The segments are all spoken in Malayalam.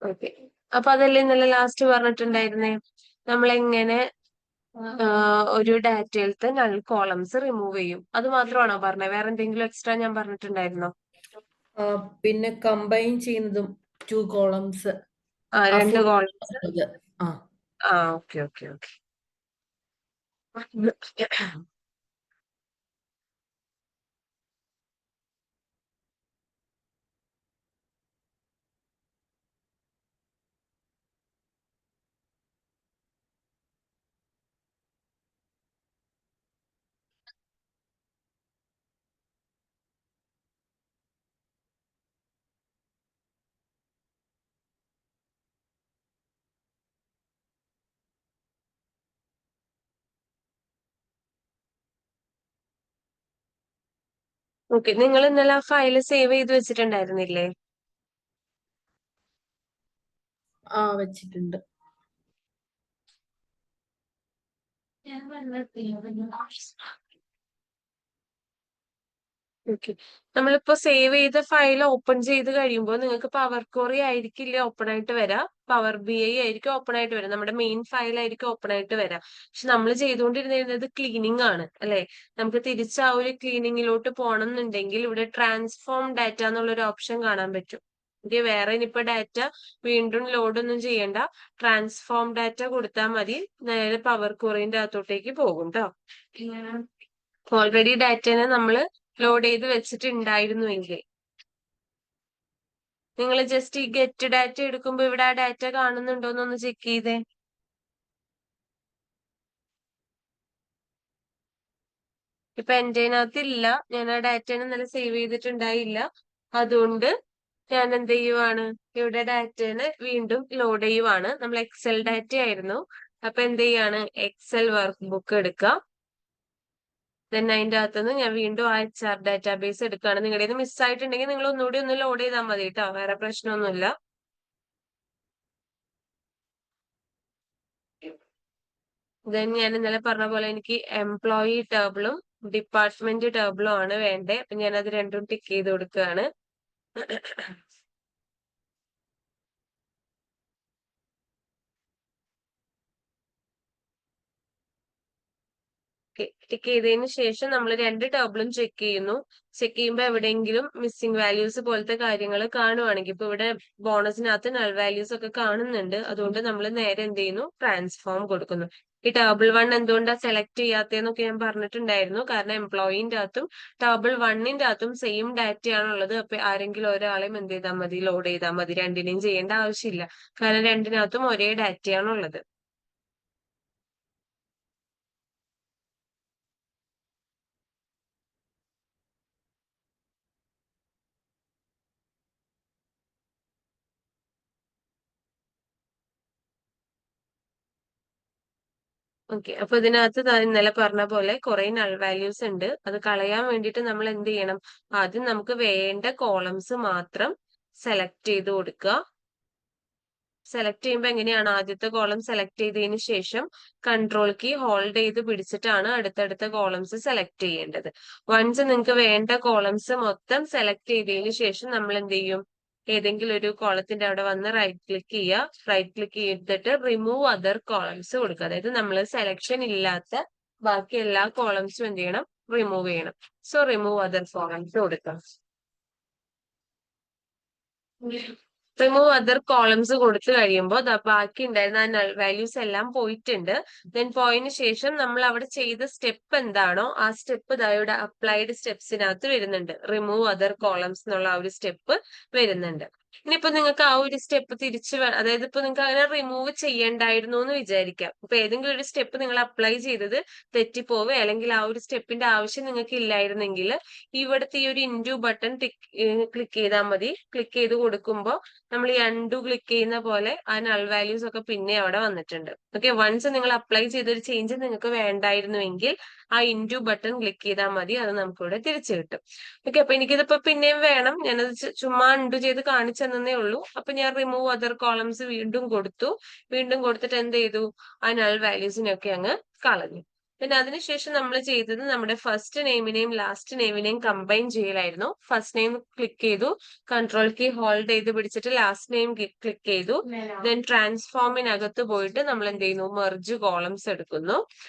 ഓക്കെ. അപ്പൊ അതല്ലേ ഇന്നലെ ലാസ്റ്റ് പറഞ്ഞിട്ടുണ്ടായിരുന്നേ, നമ്മളെങ്ങനെ ഒരു ഡാറ്റയിലത്തെ നൾ കോളംസ് റിമൂവ് ചെയ്യും. അത് മാത്രമാണോ പറഞ്ഞത്? വേറെ എന്തെങ്കിലും എക്സ്ട്രാ ഞാൻ പറഞ്ഞിട്ടുണ്ടായിരുന്നോ? പിന്നെ കമ്പൈൻ ചെയ്യുന്നതും 2 കോളംസ് രണ്ട് കോളംസ്. ആ ഓക്കെ ഓക്കെ ഓക്കെ. ഓക്കെ, നിങ്ങൾ ഇന്നലെ ആ ഫയല് സേവ് ചെയ്ത് വെച്ചിട്ടുണ്ടായിരുന്നില്ലേ? വെച്ചിട്ടുണ്ട്. ഓക്കെ. നമ്മളിപ്പോ സേവ് ചെയ്ത ഫയൽ ഓപ്പൺ ചെയ്ത് കഴിയുമ്പോൾ നിങ്ങൾക്ക് പവർ ക്വറി ആയിരിക്കില്ല ഓപ്പൺ ആയിട്ട് വരാം, പവർ ബി ഐ ആയിരിക്കും ഓപ്പൺ ആയിട്ട് വരാം, നമ്മുടെ മെയിൻ ഫയൽ ആയിരിക്കും ഓപ്പൺ ആയിട്ട് വരാം. പക്ഷെ നമ്മൾ ചെയ്തുകൊണ്ടിരുന്നത് ക്ലീനിങ് ആണ് അല്ലെ? നമുക്ക് തിരിച്ച് ആ ഒരു ക്ലീനിങ്ങിലോട്ട് പോകണം എന്നുണ്ടെങ്കിൽ ഇവിടെ ട്രാൻസ്ഫോം ഡാറ്റ എന്നുള്ള ഒരു ഓപ്ഷൻ കാണാൻ പറ്റും. വേറെ ഇനിയിപ്പോ ഡാറ്റ വീണ്ടും ലോഡ് ഒന്നും ചെയ്യണ്ട, ട്രാൻസ്ഫോം ഡാറ്റ കൊടുത്താൽ മതി, നേരെ പവർ ക്വറിന്റെ അകത്തോട്ടേക്ക് പോകും കേട്ടോ. ഓൾറെഡി ഡാറ്റനെ നമ്മൾ ലോഡ് ചെയ്ത് വെച്ചിട്ടുണ്ടായിരുന്നുവെങ്കിൽ നിങ്ങൾ ജസ്റ്റ് ഈ ഗെറ്റ് ഡാറ്റ എടുക്കുമ്പോ ഇവിടെ ആ ഡാറ്റ കാണുന്നുണ്ടോ എന്നൊന്ന് ചെക്ക് ചെയ്തേ. ഇപ്പൊ എന്റെ ഇല്ല, ഞാൻ ആ ഡാറ്റനെ ഇന്നലെ സേവ് ചെയ്തിട്ടുണ്ടായില്ല. അതുകൊണ്ട് ഞാൻ എന്ത് ചെയ്യുവാണ്, ഇവിടെ ഡാറ്റനെ വീണ്ടും ലോഡ് ചെയ്യുവാണ്. നമ്മൾ എക്സൽ ഡാറ്റ ആയിരുന്നു. അപ്പൊ എന്ത് ചെയ്യാണ്, എക്സൽ വർക്ക് ബുക്ക് എടുക്കാം. ദെൻ അതിന്റെ അകത്തുനിന്ന് ഞാൻ വീണ്ടും ആ HR ഡാറ്റാബേസ് എടുക്കുകയാണ്. നിങ്ങളുടെ ഇത് മിസ്സായിട്ടുണ്ടെങ്കിൽ നിങ്ങൾ ഒന്നുകൂടി ഒന്ന് ലോഡ് ചെയ്താൽ മതി കേട്ടോ, വേറെ പ്രശ്നമൊന്നുമില്ല. ദെൻ ഞാൻ ഇന്നലെ പറഞ്ഞ പോലെ എനിക്ക് എംപ്ലോയി ടേബിളും ഡിപ്പാർട്ട്മെന്റ് ടേബിളും ആണ് വേണ്ടത്. അപ്പൊ ഞാൻ അത് രണ്ടും ടിക്ക് ചെയ്ത് കൊടുക്കുകയാണ്. ടിക്ക് ചെയ്തതിന് ശേഷം നമ്മൾ രണ്ട് ടേബിളും ചെക്ക് ചെയ്യുന്നു. ചെക്ക് ചെയ്യുമ്പോൾ എവിടെയെങ്കിലും മിസ്സിംഗ് വാല്യൂസ് പോലത്തെ കാര്യങ്ങൾ കാണുവാണെങ്കിൽ, ഇപ്പൊ ഇവിടെ ബോണസിനകത്ത് നൾ വാല്യൂസ് ഒക്കെ കാണുന്നുണ്ട്. അതുകൊണ്ട് നമ്മൾ നേരെ എന്ത് ചെയ്യുന്നു, ട്രാൻസ്ഫോം കൊടുക്കുന്നു. ഈ ടേബിൾ 1 എന്തുകൊണ്ടാ സെലക്ട് ചെയ്യാത്തതെന്നൊക്കെ ഞാൻ പറഞ്ഞിട്ടുണ്ടായിരുന്നു. കാരണം എംപ്ലോയിന്റെ അകത്തും ടേബിൾ 1ന്റെ അകത്തും സെയിം ഡാറ്റയാണുള്ളത്. അപ്പൊ ആരെങ്കിലും ഒരാളെയും എന്ത് ചെയ്താൽ മതി, ലോഡ് ചെയ്താൽ മതി, രണ്ടിനെയും ചെയ്യേണ്ട ആവശ്യമില്ല. കാരണം രണ്ടിനകത്തും ഒരേ ഡാറ്റയാണുള്ളത്. ഓക്കെ, അപ്പൊ ഇതിനകത്ത് ഇന്നലെ പറഞ്ഞ പോലെ കുറെ നൾ വാല്യൂസ് ഉണ്ട്. അത് കളയാൻ വേണ്ടിയിട്ട് നമ്മൾ എന്ത് ചെയ്യണം, ആദ്യം നമുക്ക് വേണ്ട കോളംസ് മാത്രം സെലക്ട് ചെയ്ത് കൊടുക്കുക. സെലക്ട് ചെയ്യുമ്പോൾ എങ്ങനെയാണ്, ആദ്യത്തെ കോളം സെലക്ട് ചെയ്തതിന് ശേഷം കൺട്രോൾ കീ ഹോൾഡ് ചെയ്ത് പിടിച്ചിട്ടാണ് അടുത്തടുത്ത കോളംസ് സെലക്ട് ചെയ്യേണ്ടത്. വൺസ് നിങ്ങൾക്ക് വേണ്ട കോളംസ് മൊത്തം സെലക്ട് ചെയ്തതിന് ശേഷം നമ്മൾ എന്ത് ചെയ്യും, ഏതെങ്കിലും ഒരു കോളത്തിന്റെ അവിടെ വന്ന് റൈറ്റ് ക്ലിക്ക് ചെയ്യുക. റൈറ്റ് ക്ലിക്ക് ചെയ്തിട്ട് റിമൂവ് അതർ കോളംസ് കൊടുക്കുക. അതായത് നമ്മൾ സെലക്ഷൻ ഇല്ലാത്ത ബാക്കി എല്ലാ കോളംസും എന്ത് ചെയ്യണം, റിമൂവ് ചെയ്യണം. സോ റിമൂവ് അതർ കോളംസ് കൊടുക്കാം. റിമൂവ് അതർ കോളംസ് കൊടുത്തു കഴിയുമ്പോൾ ബാക്കി ഉണ്ടായിരുന്ന ആ നൾ വാല്യൂസ് എല്ലാം പോയിട്ടുണ്ട്. ദെൻ പോയതിനു ശേഷം നമ്മൾ അവിടെ ചെയ്ത സ്റ്റെപ്പ് എന്താണോ ആ സ്റ്റെപ്പ് ഇവിടെ അപ്ലൈഡ് സ്റ്റെപ്സിനകത്ത് വരുന്നുണ്ട്. റിമൂവ് അതർ കോളംസ് എന്നുള്ള ആ ഒരു സ്റ്റെപ്പ് വരുന്നുണ്ട്. ഇനിയിപ്പോ നിങ്ങൾക്ക് ആ ഒരു സ്റ്റെപ്പ് തിരിച്ച് അതായത് ഇപ്പൊ നിങ്ങൾക്ക് അങ്ങനെ റിമൂവ് ചെയ്യണ്ടായിരുന്നു എന്ന് വിചാരിക്കാം. ഇപ്പൊ ഏതെങ്കിലും ഒരു സ്റ്റെപ്പ് നിങ്ങൾ അപ്ലൈ ചെയ്തത് തെറ്റിപ്പോവേ അല്ലെങ്കിൽ ആ ഒരു സ്റ്റെപ്പിന്റെ ആവശ്യം നിങ്ങൾക്ക് ഇല്ലായിരുന്നെങ്കിൽ ഇവിടുത്തെ ഈ ഒരു ഇൻഡു ബട്ടൺ ക്ലിക്ക് ചെയ്താൽ മതി. ക്ലിക്ക് ചെയ്ത് കൊടുക്കുമ്പോൾ നമ്മൾ ഈ അൺഡു ക്ലിക്ക് ചെയ്യുന്ന പോലെ ആ നൾ വാല്യൂസ് ഒക്കെ പിന്നെ അവിടെ വന്നിട്ടുണ്ട്. ഓക്കെ, വൺസ് നിങ്ങൾ അപ്ലൈ ചെയ്തൊരു ചേഞ്ച് നിങ്ങൾക്ക് വേണ്ടായിരുന്നുവെങ്കിൽ ആ ഇൻഡു ബട്ടൺ ക്ലിക്ക് ചെയ്താൽ മതി, അത് നമുക്ക് ഇവിടെ തിരിച്ചു കിട്ടും. ഓക്കെ, അപ്പൊ എനിക്കിതിപ്പോ പിന്നെയും വേണം, ഞാനത് ചുമ്മാ അൺഡു ചെയ്ത് കാണിച്ചെന്നേ ഉള്ളൂ. അപ്പൊ ഞാൻ റിമൂവ് അതർ കോളംസ് വീണ്ടും കൊടുത്തു. വീണ്ടും കൊടുത്തിട്ട് എന്ത് ചെയ്തു, ആ നൾ വാല്യൂസിനൊക്കെ അങ്ങ് കളഞ്ഞു. പിന്നെ അതിനുശേഷം നമ്മൾ ചെയ്തത് നമ്മുടെ ഫസ്റ്റ് നെയിമിനെയും ലാസ്റ്റ് നെയിമിനെയും കമ്പൈൻ ചെയ്യലായിരുന്നു. ഫസ്റ്റ് നെയിം ക്ലിക്ക് ചെയ്തു, കൺട്രോൾ കീ ഹോൾഡ് ചെയ്ത് പിടിച്ചിട്ട് ലാസ്റ്റ് നെയിം ക്ലിക്ക് ചെയ്തു. ദെൻ ട്രാൻസ്ഫോമിനകത്ത് പോയിട്ട് നമ്മൾ എന്ത് ചെയ്യുന്നു, മെർജ് കോളംസ് എടുക്കുന്നു.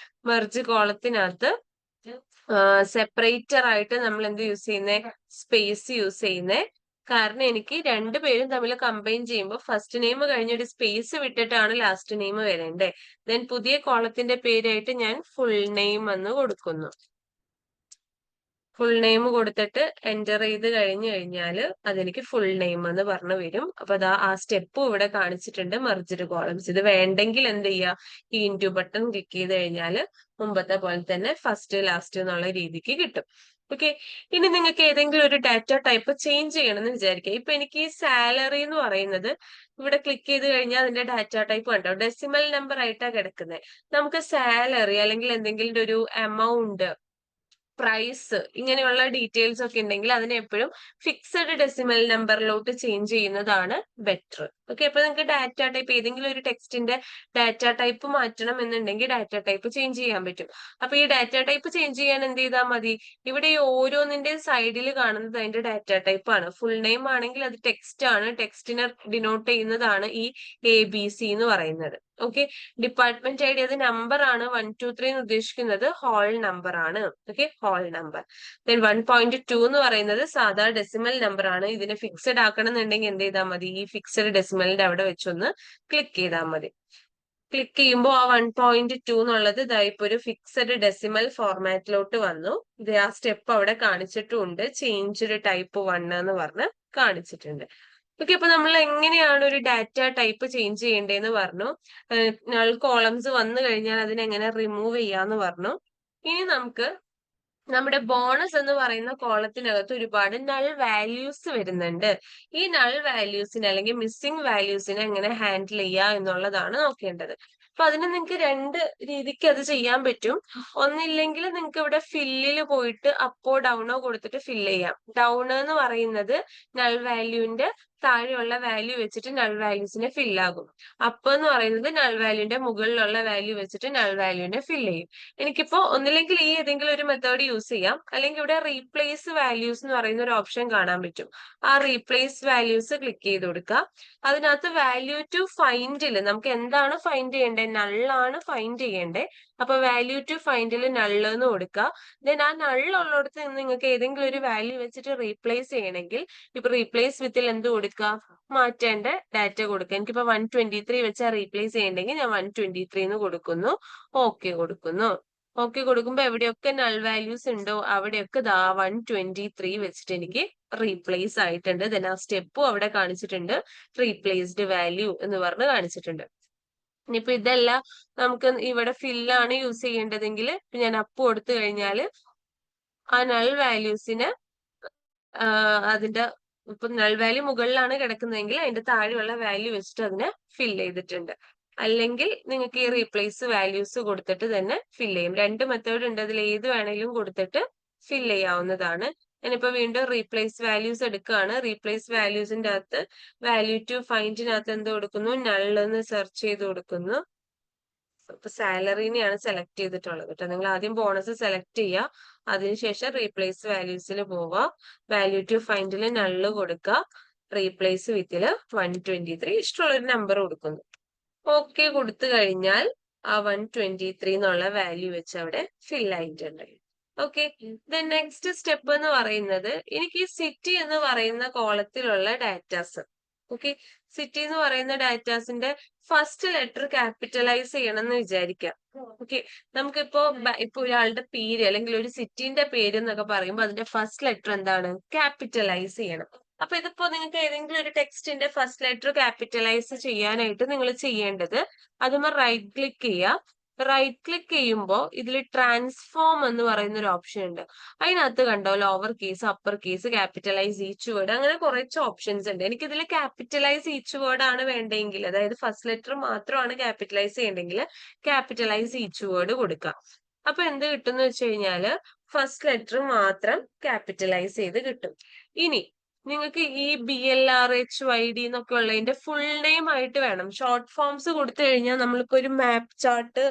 മെർജ് കോളത്തിനകത്ത് സെപ്പറേറ്റർ ആയിട്ട് നമ്മൾ എന്ത് യൂസ് ചെയ്യുന്നേ, സ്പേസ് യൂസ് ചെയ്യുന്നേ. കാരണം എനിക്ക് രണ്ടുപേരും തമ്മിൽ കമ്പൈൻ ചെയ്യുമ്പോൾ ഫസ്റ്റ് നെയിം കഴിഞ്ഞൊരു സ്പേസ് വിട്ടിട്ടാണ് ലാസ്റ്റ് നെയിം വരേണ്ടേ. ദെൻ പുതിയ കോളത്തിന്റെ പേരായിട്ട് ഞാൻ ഫുൾ നെയിം എന്ന് കൊടുക്കുന്നു. ഫുൾ നെയിം കൊടുത്തിട്ട് എൻ്റർ ചെയ്ത് കഴിഞ്ഞാൽ അതെനിക്ക് ഫുൾ നെയിം എന്ന് പറഞ്ഞു വരും. അപ്പൊ അതാ ആ സ്റ്റെപ്പും ഇവിടെ കാണിച്ചിട്ടുണ്ട്, മെർജ്ഡ് കോളംസ്. ഇത് വേണ്ടെങ്കിൽ എന്ത് ചെയ്യുക, ഈ ഇൻറ്റു ബട്ടൺ ക്ലിക്ക് ചെയ്ത് കഴിഞ്ഞാൽ മുമ്പത്തെ പോലെ തന്നെ ഫസ്റ്റ് ലാസ്റ്റ് എന്നുള്ള രീതിക്ക് കിട്ടും. ഓക്കെ, ഇനി നിങ്ങൾക്ക് ഏതെങ്കിലും ഒരു ഡാറ്റ ടൈപ്പ് ചേഞ്ച് ചെയ്യണമെന്ന് വിചാരിക്കുക. ഇപ്പൊ എനിക്ക് ഈ സാലറി എന്ന് പറയുന്നത് ഇവിടെ ക്ലിക്ക് ചെയ്ത് കഴിഞ്ഞാൽ അതിന്റെ ഡാറ്റ ടൈപ്പ് കണ്ടോ, ഡെസിമൽ നമ്പർ ആയിട്ടാണ് കിടക്കുന്നത്. നമുക്ക് സാലറി അല്ലെങ്കിൽ എന്തെങ്കിലും ഒരു എമൗണ്ട്, പ്രൈസ്, ഇങ്ങനെയുള്ള ഡീറ്റെയിൽസ് ഒക്കെ ഉണ്ടെങ്കിൽ അതിനെ എപ്പോഴും ഫിക്സഡ് ഡെസിമൽ നമ്പറിലോട്ട് ചേഞ്ച് ചെയ്യുന്നതാണ് ബെറ്റർ. ഓക്കെ, അപ്പൊ നിങ്ങൾക്ക് ഡാറ്റ ടൈപ്പ് ഏതെങ്കിലും ഒരു ടെക്സ്റ്റിന്റെ ഡാറ്റ ടൈപ്പ് മാറ്റണം എന്നുണ്ടെങ്കിൽ ഡാറ്റ ടൈപ്പ് ചേഞ്ച് ചെയ്യാൻ പറ്റും. അപ്പൊ ഈ ഡാറ്റ ടൈപ്പ് ചേഞ്ച് ചെയ്യാൻ എന്ത് ചെയ്താൽ മതി, ഇവിടെ ഈ ഓരോന്നിന്റെ സൈഡിൽ കാണുന്നത് അതിന്റെ ഡാറ്റ ടൈപ്പ് ആണ്. ഫുൾ നെയിം ആണെങ്കിൽ അത് ടെക്സ്റ്റ് ആണ്, ടെക്സ്റ്റിനെ ഡിനോട്ട് ചെയ്യുന്നതാണ് ഈ ABC എന്ന് പറയുന്നത്. ഓക്കെ, ഡിപ്പാർട്ട്മെന്റ് ഐഡി അത് നമ്പർ ആണ്, 1 2 3 എന്ന് ഉദ്ദേശിക്കുന്നത് ഹോൾ നമ്പർ ആണ്. Okay, whole number. ദെൻ 1.2 എന്ന് പറയുന്നത് സാധാ ഡെസിമൽ നമ്പർ ആണ്. ഇതിനെ ഫിക്സഡ് ആക്കണം എന്നുണ്ടെങ്കിൽ എന്ത് ചെയ്താൽ മതി, ഈ ഫിക്സഡ് ഡെസിമലിന്റെ അവിടെ വെച്ചൊന്ന് ക്ലിക്ക് ചെയ്താൽ മതി. ക്ലിക്ക് ചെയ്യുമ്പോൾ ആ 1.2 എന്നുള്ളത് ഇതായിപ്പോ ഒരു ഫിക്സഡ് ഡെസിമൽ ഫോർമാറ്റിലോട്ട് വന്നു. ഇത് ആ സ്റ്റെപ്പ് അവിടെ കാണിച്ചിട്ടുണ്ട്, ചേഞ്ച് ടൈപ്പ് 1 എന്ന് പറഞ്ഞ് കാണിച്ചിട്ടുണ്ട്. ഓക്കെ, അപ്പൊ നമ്മൾ എങ്ങനെയാണ് ഒരു ഡാറ്റ ടൈപ്പ് ചേഞ്ച് ചെയ്യേണ്ടതെന്ന് പറഞ്ഞു. നൾ കോളംസ് വന്നു കഴിഞ്ഞാൽ അതിനെങ്ങനെ റിമൂവ് ചെയ്യാന്ന് പറഞ്ഞു. ഇനി നമുക്ക് നമ്മുടെ ബോണസ് എന്ന് പറയുന്ന കോളത്തിനകത്ത് ഒരുപാട് നൾ വാല്യൂസ് വരുന്നുണ്ട്. ഈ നൾ വാല്യൂസിനെ അല്ലെങ്കിൽ മിസ്സിംഗ് വാല്യൂസിനെ എങ്ങനെ ഹാൻഡിൽ ചെയ്യുക എന്നുള്ളതാണ് നോക്കേണ്ടത്. അപ്പൊ അതിന് നിങ്ങൾക്ക് രണ്ട് രീതിക്ക് അത് ചെയ്യാൻ പറ്റും. ഒന്നില്ലെങ്കിൽ നിങ്ങൾക്ക് ഇവിടെ ഫില്ലിൽ പോയിട്ട് അപ്പോ ഡൗണോ കൊടുത്തിട്ട് ഫില്ല് ചെയ്യാം. ഡൗൺ എന്ന് പറയുന്നത് നൾ വാല്യൂവിന്റെ താഴെയുള്ള വാല്യൂ വെച്ചിട്ട് നൾ വാല്യൂസിനെ ഫില്ലാകും. അപ്പ് എന്ന് പറയുന്നത് നൾ വാല്യൂന്റെ മുകളിലുള്ള വാല്യൂ വെച്ചിട്ട് നൾ വാല്യൂവിനെ ഫില്ല് ചെയ്യും. എനിക്കിപ്പോ ഒന്നില്ലെങ്കിൽ ഈ ഏതെങ്കിലും ഒരു മെത്തേഡ് യൂസ് ചെയ്യാം, അല്ലെങ്കിൽ ഇവിടെ റീപ്ലേസ് വാല്യൂസ് എന്ന് പറയുന്ന ഒരു ഓപ്ഷൻ കാണാൻ പറ്റും. ആ റീപ്ലേസ് വാല്യൂസ് ക്ലിക്ക് ചെയ്ത് കൊടുക്കുക. അതിനകത്ത് വാല്യൂ ടു ഫൈൻഡിൽ നമുക്ക് എന്താണ് ഫൈൻഡ് ചെയ്യേണ്ടത്, നള്ളാണ് ഫൈൻഡ് ചെയ്യേണ്ടത്. അപ്പൊ വാല്യൂ ടു ഫൈൻഡിൽ നള്ള് എന്ന് കൊടുക്കുക. ദെൻ ആ നള്ളുള്ളിടത്ത് നിന്ന് നിങ്ങൾക്ക് ഏതെങ്കിലും ഒരു വാല്യൂ വെച്ചിട്ട് റീപ്ലേസ് ചെയ്യണമെങ്കിൽ ഇപ്പൊ റീപ്ലേസ് വിത്തിൽ എന്ത് കൊടുക്കുക, മാറ്റേണ്ട ഡാറ്റ കൊടുക്കുക. എനിക്കിപ്പോ 123 വെച്ചാൽ റീപ്ലേസ് ചെയ്യണമെങ്കിൽ ഞാൻ 123 എന്ന് കൊടുക്കുന്നു, ഓക്കെ കൊടുക്കുന്നു. ഓക്കെ കൊടുക്കുമ്പോ എവിടെയൊക്കെ നൾ വാല്യൂസ് ഉണ്ടോ അവിടെയൊക്കെ ദാ 123 വെച്ചിട്ട് എനിക്ക് റീപ്ലേസ് ആയിട്ടുണ്ട്. ദെൻ ആ സ്റ്റെപ്പും അവിടെ കാണിച്ചിട്ടുണ്ട്, റീപ്ലേസ്ഡ് വാല്യൂ എന്ന് പറഞ്ഞ് കാണിച്ചിട്ടുണ്ട്. ഇനിയിപ്പോ ഇതല്ല നമുക്ക് ഇവിടെ ഫില്ലാണ് യൂസ് ചെയ്യേണ്ടതെങ്കിൽ ഞാൻ അപ്പ് കൊടുത്തു കഴിഞ്ഞാൽ ആ നൾ വാല്യൂസിന് അതിന്റെ ഇപ്പൊ നൾ വാല്യൂ മുകളിലാണ് കിടക്കുന്നതെങ്കിൽ അതിന്റെ താഴെയുള്ള വാല്യൂ വെച്ചിട്ട് അതിനെ ഫിൽ ചെയ്തിട്ടുണ്ട്. അല്ലെങ്കിൽ നിങ്ങൾക്ക് ഈ റീപ്ലേസ് വാല്യൂസ് കൊടുത്തിട്ട് തന്നെ ഫിൽ ചെയ്യും. രണ്ട് മെത്തേഡ് ഉണ്ട്, അതിൽ ഏത് വേണേലും കൊടുത്തിട്ട് ഫിൽ ചെയ്യാവുന്നതാണ്. ഞാനിപ്പോ വീണ്ടും റീപ്ലേസ് വാല്യൂസ് എടുക്കുകയാണ്. റീപ്ലേസ് വാല്യൂസിന്റെ അകത്ത് വാല്യൂ ടു ഫൈൻഡിനകത്ത് എന്ത് കൊടുക്കുന്നു, നൾ എന്ന് സെർച്ച് ചെയ്ത് കൊടുക്കുന്നു. ഇപ്പൊ സാലറിനെയാണ് സെലക്ട് ചെയ്തിട്ടുള്ളത് കേട്ടോ. നിങ്ങൾ ആദ്യം ബോണസ് സെലക്ട് ചെയ്യുക, അതിനുശേഷം റീപ്ലേസ് വാല്യൂസിൽ പോവുക, വാല്യൂ ടു ഫൈൻഡിൽ നള്ള് കൊടുക്കുക, റീപ്ലേസ് വിത്തില് 123 ഇഷ്ടമുള്ള ഒരു നമ്പർ കൊടുക്കുന്നു. ഓക്കെ കൊടുത്തു കഴിഞ്ഞാൽ ആ 123 എന്നുള്ള വാല്യൂ വെച്ച് അവിടെ ഫിൽ ആയിട്ടുണ്ട്. ഓക്കെ, ദെൻ നെക്സ്റ്റ് സ്റ്റെപ്പ് എന്ന് പറയുന്നത് എനിക്ക് ഈ സിറ്റി എന്ന് പറയുന്ന കോളത്തിലുള്ള ഡാറ്റാസ്. ഓക്കെ, സിറ്റി എന്ന് പറയുന്ന ഡാറ്റാസിന്റെ ഫസ്റ്റ് ലെറ്റർ ക്യാപിറ്റലൈസ് ചെയ്യണം എന്ന് വിചാരിക്കാം. ഓക്കെ, നമുക്കിപ്പോ ഇപ്പൊ ഒരാളുടെ പേര് അല്ലെങ്കിൽ ഒരു സിറ്റിന്റെ പേര് എന്നൊക്കെ പറയുമ്പോൾ അതിന്റെ ഫസ്റ്റ് ലെറ്റർ എന്താണ്, ക്യാപിറ്റലൈസ് ചെയ്യണം. അപ്പൊ ഇതിപ്പോ നിങ്ങൾക്ക് ഏതെങ്കിലും ഒരു ടെക്സ്റ്റിന്റെ ഫസ്റ്റ് ലെറ്റർ ക്യാപിറ്റലൈസ് ചെയ്യാനായിട്ട് നിങ്ങൾ ചെയ്യേണ്ടത് അതുമ്മ റൈറ്റ് ക്ലിക്ക് ചെയ്യുക. റൈറ്റ് ക്ലിക്ക് ചെയ്യുമ്പോൾ ഇതിൽ ട്രാൻസ്ഫോം എന്ന് പറയുന്ന ഒരു ഓപ്ഷൻ ഉണ്ട്. അതിനകത്ത് കണ്ടോ lower case, upper case, capitalise each word, അങ്ങനെ കുറച്ച് ഓപ്ഷൻസ് ഉണ്ട്. എനിക്ക് ഇതിൽ ക്യാപിറ്റലൈസ് ഈച്ച് വേർഡ് ആണ് വേണ്ടെങ്കിൽ, അതായത് ഫസ്റ്റ് ലെറ്റർ മാത്രമാണ് ക്യാപിറ്റലൈസ് ചെയ്യേണ്ടെങ്കിൽ ക്യാപിറ്റലൈസ് ഈച്ച് വേർഡ് കൊടുക്കാം. അപ്പൊ എന്ത് കിട്ടും എന്ന് വെച്ച് കഴിഞ്ഞാല് ഫസ്റ്റ് ലെറ്റർ മാത്രം ക്യാപിറ്റലൈസ് ചെയ്ത് കിട്ടും. ഇനി നിങ്ങൾക്ക് ഈ BLRHYD എന്നൊക്കെ ഉള്ളതിന്റെ ഫുൾ നെയിം ആയിട്ട് വേണം. ഷോർട്ട് ഫോംസ് കൊടുത്തു കഴിഞ്ഞാൽ നമ്മളിപ്പോ ഒരു മാപ്പ് ചാർട്ട്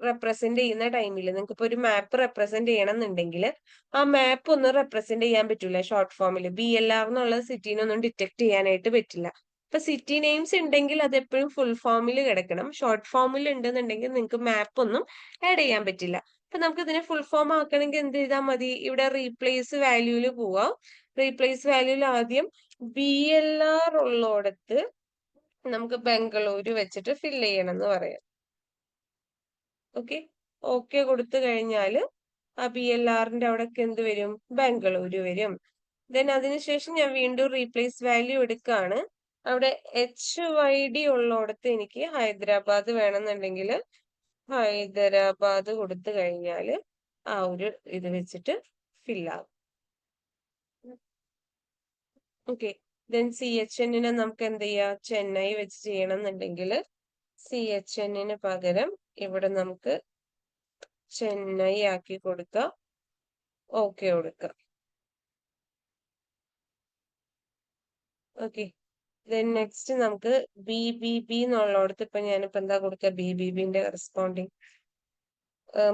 റെപ്രസെന്റ് ചെയ്യുന്ന ടൈമിൽ നിങ്ങൾക്ക് ഇപ്പൊ ഒരു മാപ്പ് റെപ്രസെന്റ് ചെയ്യണം എന്നുണ്ടെങ്കിൽ ആ മാപ്പ് ഒന്നും റെപ്രസെന്റ് ചെയ്യാൻ പറ്റൂല ഷോർട്ട് ഫോമിൽ. BLR എന്നുള്ള സിറ്റീനൊന്നും ഡിറ്റക്ട് ചെയ്യാനായിട്ട് പറ്റില്ല. ഇപ്പൊ സിറ്റി നെയിംസ് ഉണ്ടെങ്കിൽ അത് എപ്പോഴും ഫുൾ ഫോമിൽ കിടക്കണം. ഷോർട്ട് ഫോമിൽ ഉണ്ടെന്നുണ്ടെങ്കിൽ നിങ്ങൾക്ക് മാപ്പ് ഒന്നും ആഡ് ചെയ്യാൻ പറ്റില്ല. അപ്പൊ നമുക്ക് ഇതിനെ ഫുൾ ഫോം ആക്കണമെങ്കിൽ എന്ത് ചെയ്താൽ മതി? ഇവിടെ റീപ്ലേസ് വാല്യൂല് പോവാം. റീപ്ലേസ് വാല്യൂല് ആദ്യം BLR ഉള്ളോടത്ത് നമുക്ക് ബംഗളൂരു വെച്ചിട്ട് ഫിൽ ചെയ്യണം എന്ന് പറയാം. ഓക്കെ, ഓക്കെ കൊടുത്തു കഴിഞ്ഞാല് ആ BLRന്റെ അവിടേക്ക് എന്ത് വരും? ബംഗളൂരു വരും. ദെൻ അതിനുശേഷം ഞാൻ വീണ്ടും റീപ്ലേസ് വാല്യൂ എടുക്കാണ്. അവിടെ HYD ഉള്ളോടത്ത് എനിക്ക് ഹൈദരാബാദ് വേണമെന്നുണ്ടെങ്കിൽ ഹൈദരാബാദ് കൊടുത്തു കഴിഞ്ഞാല് ആ ഒരു ഇത് വെച്ചിട്ട് ഫില്ലാകും. ഓക്കെ, ദെൻ CHNനെ നമുക്ക് എന്ത് ചെയ്യാം? ചെന്നൈ വെച്ച് ചെയ്യണം എന്നുണ്ടെങ്കിൽ CHNന് പകരം ഇവിടെ നമുക്ക് ചെന്നൈ ആക്കി കൊടുക്കാം. ഓക്കെ കൊടുക്കാം. ഓക്കെ, ദെൻ നെക്സ്റ്റ് നമുക്ക് BBB എന്നുള്ളടത്ത് ഇപ്പൊ ഞാനിപ്പോ എന്താ കൊടുക്കുക? BBBന്റെ കറസ്പോണ്ടിങ്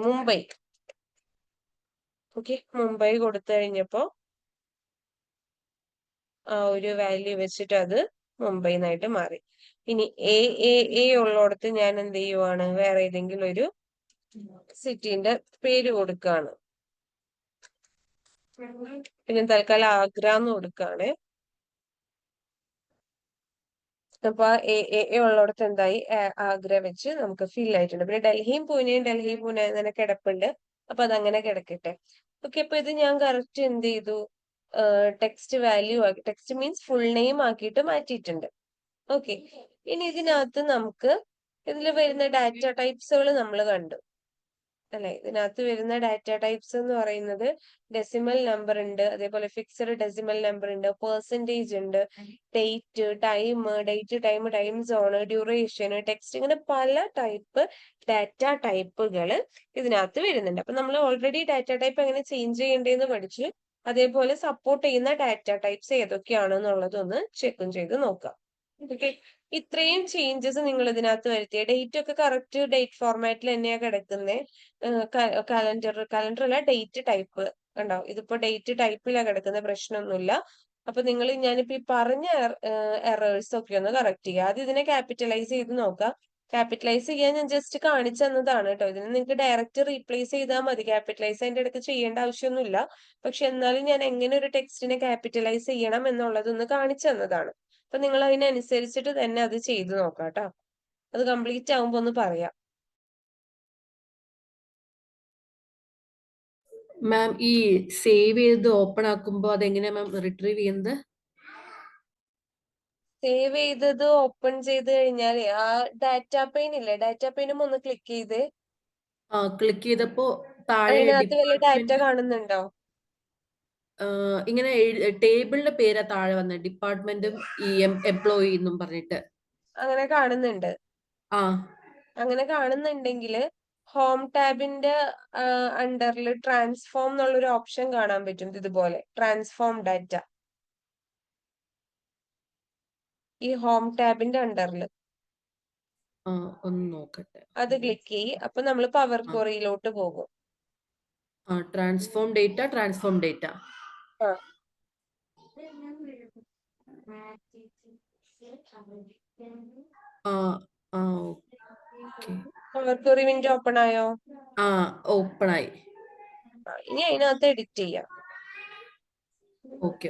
മുംബൈ. ഓക്കെ, മുംബൈ കൊടുത്തു കഴിഞ്ഞപ്പോ ആ ഒരു വാല്യൂ വെച്ചിട്ട് അത് മുംബൈ എന്നായിട്ട് മാറി. ഇനി AAA ഉള്ളടത്ത് ഞാൻ എന്ത് ചെയ്യുവാണ്? വേറെ ഏതെങ്കിലും ഒരു സിറ്റിന്റെ പേര് കൊടുക്കാണ്. പിന്നെ തൽക്കാലം ആഗ്ര എന്ന് കൊടുക്കാണ്. അപ്പൊ AAA ഉള്ളടത്ത് എന്തായി? ആഗ്ര വെച്ച് നമുക്ക് ഫിൽ ആയിട്ടുണ്ട്. പിന്നെ ഡൽഹി പൂനെ അങ്ങനെ കിടപ്പുണ്ട്. അപ്പൊ അതങ്ങനെ കിടക്കട്ടെ. ഓക്കെ, അപ്പൊ ഇത് ഞാൻ കറക്റ്റ് എന്ത് ചെയ്തു? ടെക്സ്റ്റ് വാല്യൂ ആക്കി, ടെക്സ്റ്റ് മീൻസ് ഫുൾ നെയിം ആക്കിയിട്ട് മാറ്റിയിട്ടുണ്ട്. ഓക്കെ, ഇനി ഇതിനകത്ത് നമുക്ക് ഇതിൽ വരുന്ന ഡാറ്റ ടൈപ്സുകൾ നമ്മൾ കണ്ടു അല്ലെ? ഇതിനകത്ത് വരുന്ന ഡാറ്റ ടൈപ്സ് എന്ന് പറയുന്നത് ഡെസിമൽ നമ്പർ ഉണ്ട്, അതേപോലെ ഫിക്സഡ് ഡെസിമൽ നമ്പർ ഉണ്ട്, പെർസെൻറ്റേജ് ഉണ്ട്, date time, time zone, duration, text, ഇങ്ങനെ പല ടൈപ്പ് ഡാറ്റ ടൈപ്പുകൾ ഇതിനകത്ത് വരുന്നുണ്ട്. അപ്പൊ നമ്മൾ ഓൾറെഡി ഡാറ്റ ടൈപ്പ് എങ്ങനെ ചേഞ്ച് ചെയ്യേണ്ടതെന്ന് പഠിച്ചു. അതേപോലെ സപ്പോർട്ട് ചെയ്യുന്ന ഡാറ്റ ടൈപ്സ് ഏതൊക്കെയാണെന്നുള്ളതൊന്ന് ചെക്കും ചെയ്ത് നോക്കാം. ഓക്കെ, ഇത്രയും ചേഞ്ചസ് നിങ്ങൾ ഇതിനകത്ത് വരുത്തിയ ഡേറ്റ് ഒക്കെ കറക്റ്റ് ഡേറ്റ് ഫോർമാറ്റിൽ തന്നെയാ കിടക്കുന്നത്. കലണ്ടർ അല്ല, ഡേറ്റ് ടൈപ്പ് കണ്ടോ? ഇതിപ്പോ ഡേറ്റ് ടൈപ്പിലാണ് കിടക്കുന്ന, പ്രശ്നമൊന്നുമില്ല. അപ്പൊ നിങ്ങൾ ഞാനിപ്പോ ഈ പറഞ്ഞ എറേഴ്സ് ഒക്കെ ഒന്ന് കറക്റ്റ് ചെയ്യുക. ആദ്യം ഇതിനെ ക്യാപിറ്റലൈസ് ചെയ്ത് നോക്കാം. ക്യാപിറ്റലൈസ് ചെയ്യാൻ ഞാൻ ജസ്റ്റ് കാണിച്ചു തന്നതാണ് കേട്ടോ. ഇതിന് നിങ്ങൾക്ക് ഡയറക്റ്റ് റീപ്ലേസ് ചെയ്താൽ മതി. ക്യാപിറ്റലൈസ് അതിന്റെ ഇടയ്ക്ക് ചെയ്യേണ്ട ആവശ്യമൊന്നുമില്ല. പക്ഷെ എന്നാലും ഞാൻ എങ്ങനെ ഒരു ടെക്സ്റ്റിനെ ക്യാപിറ്റലൈസ് ചെയ്യണം എന്നുള്ളതൊന്ന് കാണിച്ചു തന്നതാണ്. അപ്പൊ നിങ്ങൾ അതിനനുസരിച്ചിട്ട് തന്നെ അത് ചെയ്തു നോക്കാം കേട്ടോ. അത് കംപ്ലീറ്റ് ആവുമ്പോ ഒന്ന് പറയാം. മാം ഈ സേവ് ചെയ്ത് ഓപ്പൺ ആക്കുമ്പോ അതെങ്ങനെയാ മാം റിട്രീവ് ചെയ്യുന്നത്? സേവ് ചെയ്തത് ഓപ്പൺ ചെയ്ത് കഴിഞ്ഞാൽ ആ ഡാറ്റ പെയിൻ ഇല്ലേ? ഡാറ്റ പെയിനും ഒന്ന് ക്ലിക്ക് ചെയ്ത് ആ ക്ലിക്ക് ചെയ്തപ്പോ താഴെ അതിനകത്ത് വല്ല ഡാറ്റ ഡിപ്പാർട്ട്മെന്റ് കാണുന്നുണ്ടോ? ഇങ്ങനെ ടേബിളിന്റെ പേരാ താഴെ വന്നത്, ഡിപ്പാർട്ട്മെന്റും ഈ എംപ്ലോയി എന്നും പറഞ്ഞിട്ട്. അങ്ങനെ കാണുന്നുണ്ട്. ആ അങ്ങനെ കാണുന്നുണ്ടെങ്കിൽ ഹോം ടാബിന്റെ അണ്ടറിൽ ട്രാൻസ്ഫോം എന്നുള്ളൊരു ഓപ്ഷൻ കാണാൻ പറ്റും. ഇതുപോലെ ട്രാൻസ്ഫോം ഡാറ്റ ഈ ഹോം ടാബിന്റെ അണ്ടറിൽ ആ ഒന്ന് നോക്കട്ടെ. അത് ക്ലിക്ക് ചെയ്യ്. അപ്പൊ നമ്മൾ പവർ ആ ക്വറിയിലോട്ട് പോകും. Transform data. ആ ആ ആ okay. Power query window open ആയോ? ആ ഓപ്പൺ ആയി. ഇനി അതിനകത്ത് എഡിറ്റ് ചെയ്യാം. ഓക്കെ.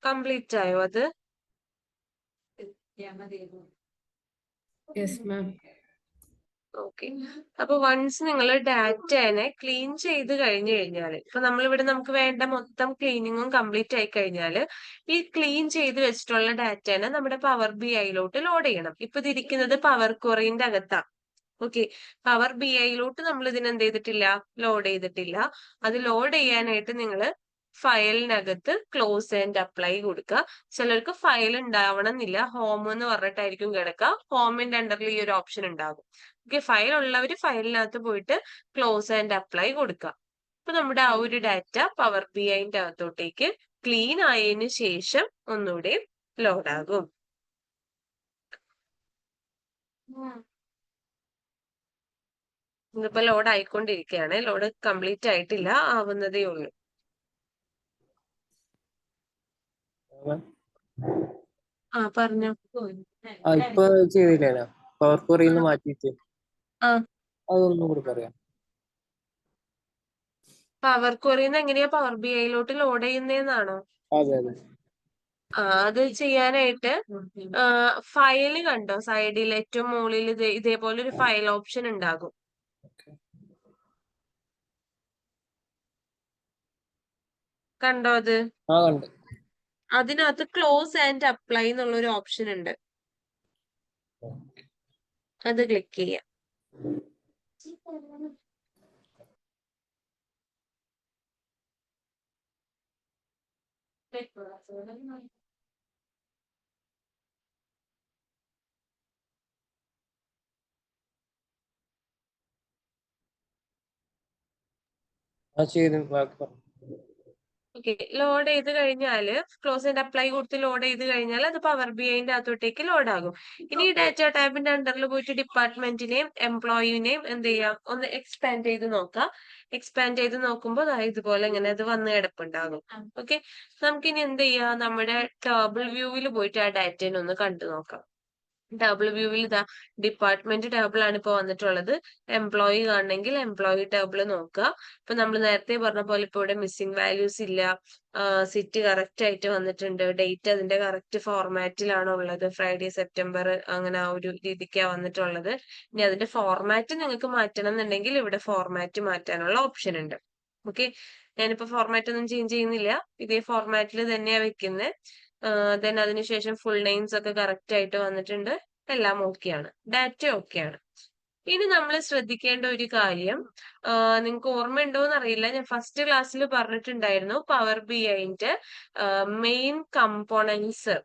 കംപ്ലീറ്റ് ആയോ അത്? Yes ma'am. ഓക്കെ. അപ്പൊ വൺസ് നിങ്ങൾ ഡാറ്റനെ ക്ലീൻ ചെയ്ത് കഴിഞ്ഞു കഴിഞ്ഞാൽ, ഇപ്പൊ നമ്മളിവിടെ നമുക്ക് വേണ്ട മൊത്തം ക്ലീനിങ്ങും കംപ്ലീറ്റ് ആയി കഴിഞ്ഞാൽ ഈ ക്ലീൻ ചെയ്ത് വെച്ചിട്ടുള്ള ഡാറ്റനെ നമ്മുടെ പവർ ബി ഐയിലോട്ട് ലോഡ് ചെയ്യണം. ഇപ്പൊ ഇതിരിക്കുന്നത് പവർ ക്വറിന്റെ അകത്താ. ഓക്കെ. പവർ ബി ഐയിലോട്ട് നമ്മൾ ഇതിന് എന്ത് ചെയ്തിട്ടില്ല, ലോഡ് ചെയ്തിട്ടില്ല. അത് ലോഡ് ചെയ്യാനായിട്ട് നിങ്ങൾ ഫയലിനകത്ത് ക്ലോസ് ആൻഡ് അപ്ലൈ കൊടുക്കുക. ചിലർക്ക് ഫയൽ ഉണ്ടാവണമെന്നില്ല, ഹോം എന്ന് പറഞ്ഞിട്ടായിരിക്കും കിടക്കുക. ഹോമിന്റെ അണ്ടറിൽ ഈ ഒരു ഓപ്ഷൻ ഉണ്ടാകും. ഓക്കെ. ഫയൽ ഉള്ളവർ ഫയലിനകത്ത് പോയിട്ട് ക്ലോസ് ആൻഡ് അപ്ലൈ കൊടുക്കുക. അപ്പൊ നമ്മുടെ ആ ഒരു ഡാറ്റ പവർ ബി ഐന്റെ അകത്തോട്ടേക്ക് ക്ലീൻ ആയതിനു ശേഷം ഒന്നുകൂടെ ലോഡാകും. ഇതിപ്പോ ലോഡ് ആയിക്കൊണ്ടിരിക്കുകയാണ്. ലോഡ് കംപ്ലീറ്റ് ആയിട്ടില്ല, ആവുന്നതേ ഉള്ളൂ. പറഞ്ഞോ. ഇപ്പൊ ചെയ്തില്ലല്ലോ പവർ ക്വറിയിൽ നിന്ന് മാറ്റിയിട്ട്, ആ അതൊന്നും കൂടി പറയാം. പവർ ക്വറിന്ന് എങ്ങനെയാ പവർ ബി ഐയിലോട്ട് ലോഡ് ചെയ്യുന്നതെന്നാണോ? അതെ അതെ. അത് ചെയ്യാനായിട്ട് ഫയല് കണ്ടോ, സൈഡിൽ ഏറ്റവും മുകളിൽ ഇതേപോലെ ഒരു ഫയൽ ഓപ്ഷൻ ഉണ്ടാകും. കണ്ടോ അത്? കണ്ട്. അതിനകത്ത് ക്ലോസ് ആൻഡ് അപ്ലൈ എന്നുള്ള ഒരു ഓപ്ഷൻ ഉണ്ട്. അത് ക്ലിക്ക് ചെയ്യാം. ചെയ്തു. ഓക്കെ. ലോഡ് ചെയ്ത് കഴിഞ്ഞാല് ക്ലോസ് ആൻഡ് അപ്ലൈ കൊടുത്ത് ലോഡ് ചെയ്ത് കഴിഞ്ഞാൽ അത് പവർ ബി ഐന്റെ അകത്തോട്ടേക്ക് ലോഡ് ആകും. ഇനി ഈ ഡാറ്റ ടാബിന്റെ അണ്ടറിൽ പോയിട്ട് ഡിപ്പാർട്ട്മെന്റിനെയും എംപ്ലോയിനെയും എന്ത് ചെയ്യാം, ഒന്ന് എക്സ്പാൻഡ് ചെയ്ത് നോക്കാം. എക്സ്പാൻഡ് ചെയ്ത് നോക്കുമ്പോൾ ഇതുപോലെ ഇങ്ങനെ അത് വന്ന് കിടപ്പുണ്ടാകും. ഓക്കെ. നമുക്കിനി എന്ത് ചെയ്യാം, നമ്മുടെ ടേബിൾ വ്യൂവിൽ പോയിട്ട് ആ ഡാറ്റനെ ഒന്ന് കണ്ടു നോക്കാം. ടേബിൾ വ്യൂവിൽ ഇതാ ഡിപ്പാർട്ട്മെന്റ് ടേബിൾ ആണ് ഇപ്പൊ വന്നിട്ടുള്ളത്. എംപ്ലോയി കാണണമെങ്കിൽ എംപ്ലോയി ടേബിൾ നോക്കുക. ഇപ്പൊ നമ്മൾ നേരത്തെ പറഞ്ഞ പോലെ ഇപ്പൊ ഇവിടെ മിസ്സിംഗ് വാല്യൂസ് ഇല്ല, സിറ്റ് കറക്റ്റ് ആയിട്ട് വന്നിട്ടുണ്ട്, ഡേറ്റ് അതിന്റെ കറക്റ്റ് ഫോർമാറ്റിലാണ് ഉള്ളത്, ഫ്രൈഡേ സെപ്റ്റംബർ അങ്ങനെ ആ ഒരു രീതിക്കാണ് വന്നിട്ടുള്ളത്. ഇനി അതിന്റെ ഫോർമാറ്റ് നിങ്ങൾക്ക് മാറ്റണം എന്നുണ്ടെങ്കിൽ ഇവിടെ ഫോർമാറ്റ് മാറ്റാനുള്ള ഓപ്ഷൻ ഉണ്ട്. ഓക്കെ. ഞാനിപ്പോ ഫോർമാറ്റ് ഒന്നും ചേഞ്ച് ചെയ്യുന്നില്ല, ഇതേ ഫോർമാറ്റിൽ തന്നെയാ വെക്കുന്നത്. ദെൻ അതിനുശേഷം ഫുൾ നെയിംസ് ഒക്കെ കറക്റ്റ് ആയിട്ട് വന്നിട്ടുണ്ട്, എല്ലാം ഓക്കെയാണ്, ഡാറ്റ ഓക്കെയാണ്. ഇനി നമ്മൾ ശ്രദ്ധിക്കേണ്ട ഒരു കാര്യം, നിങ്ങൾക്ക് ഓർമ്മയുണ്ടോന്ന് അറിയില്ല, ഞാൻ ഫസ്റ്റ് ക്ലാസ്സിൽ പറഞ്ഞിട്ടുണ്ടായിരുന്നു പവർ ബി ഐന്റെ മെയിൻ കമ്പോണൻസ്.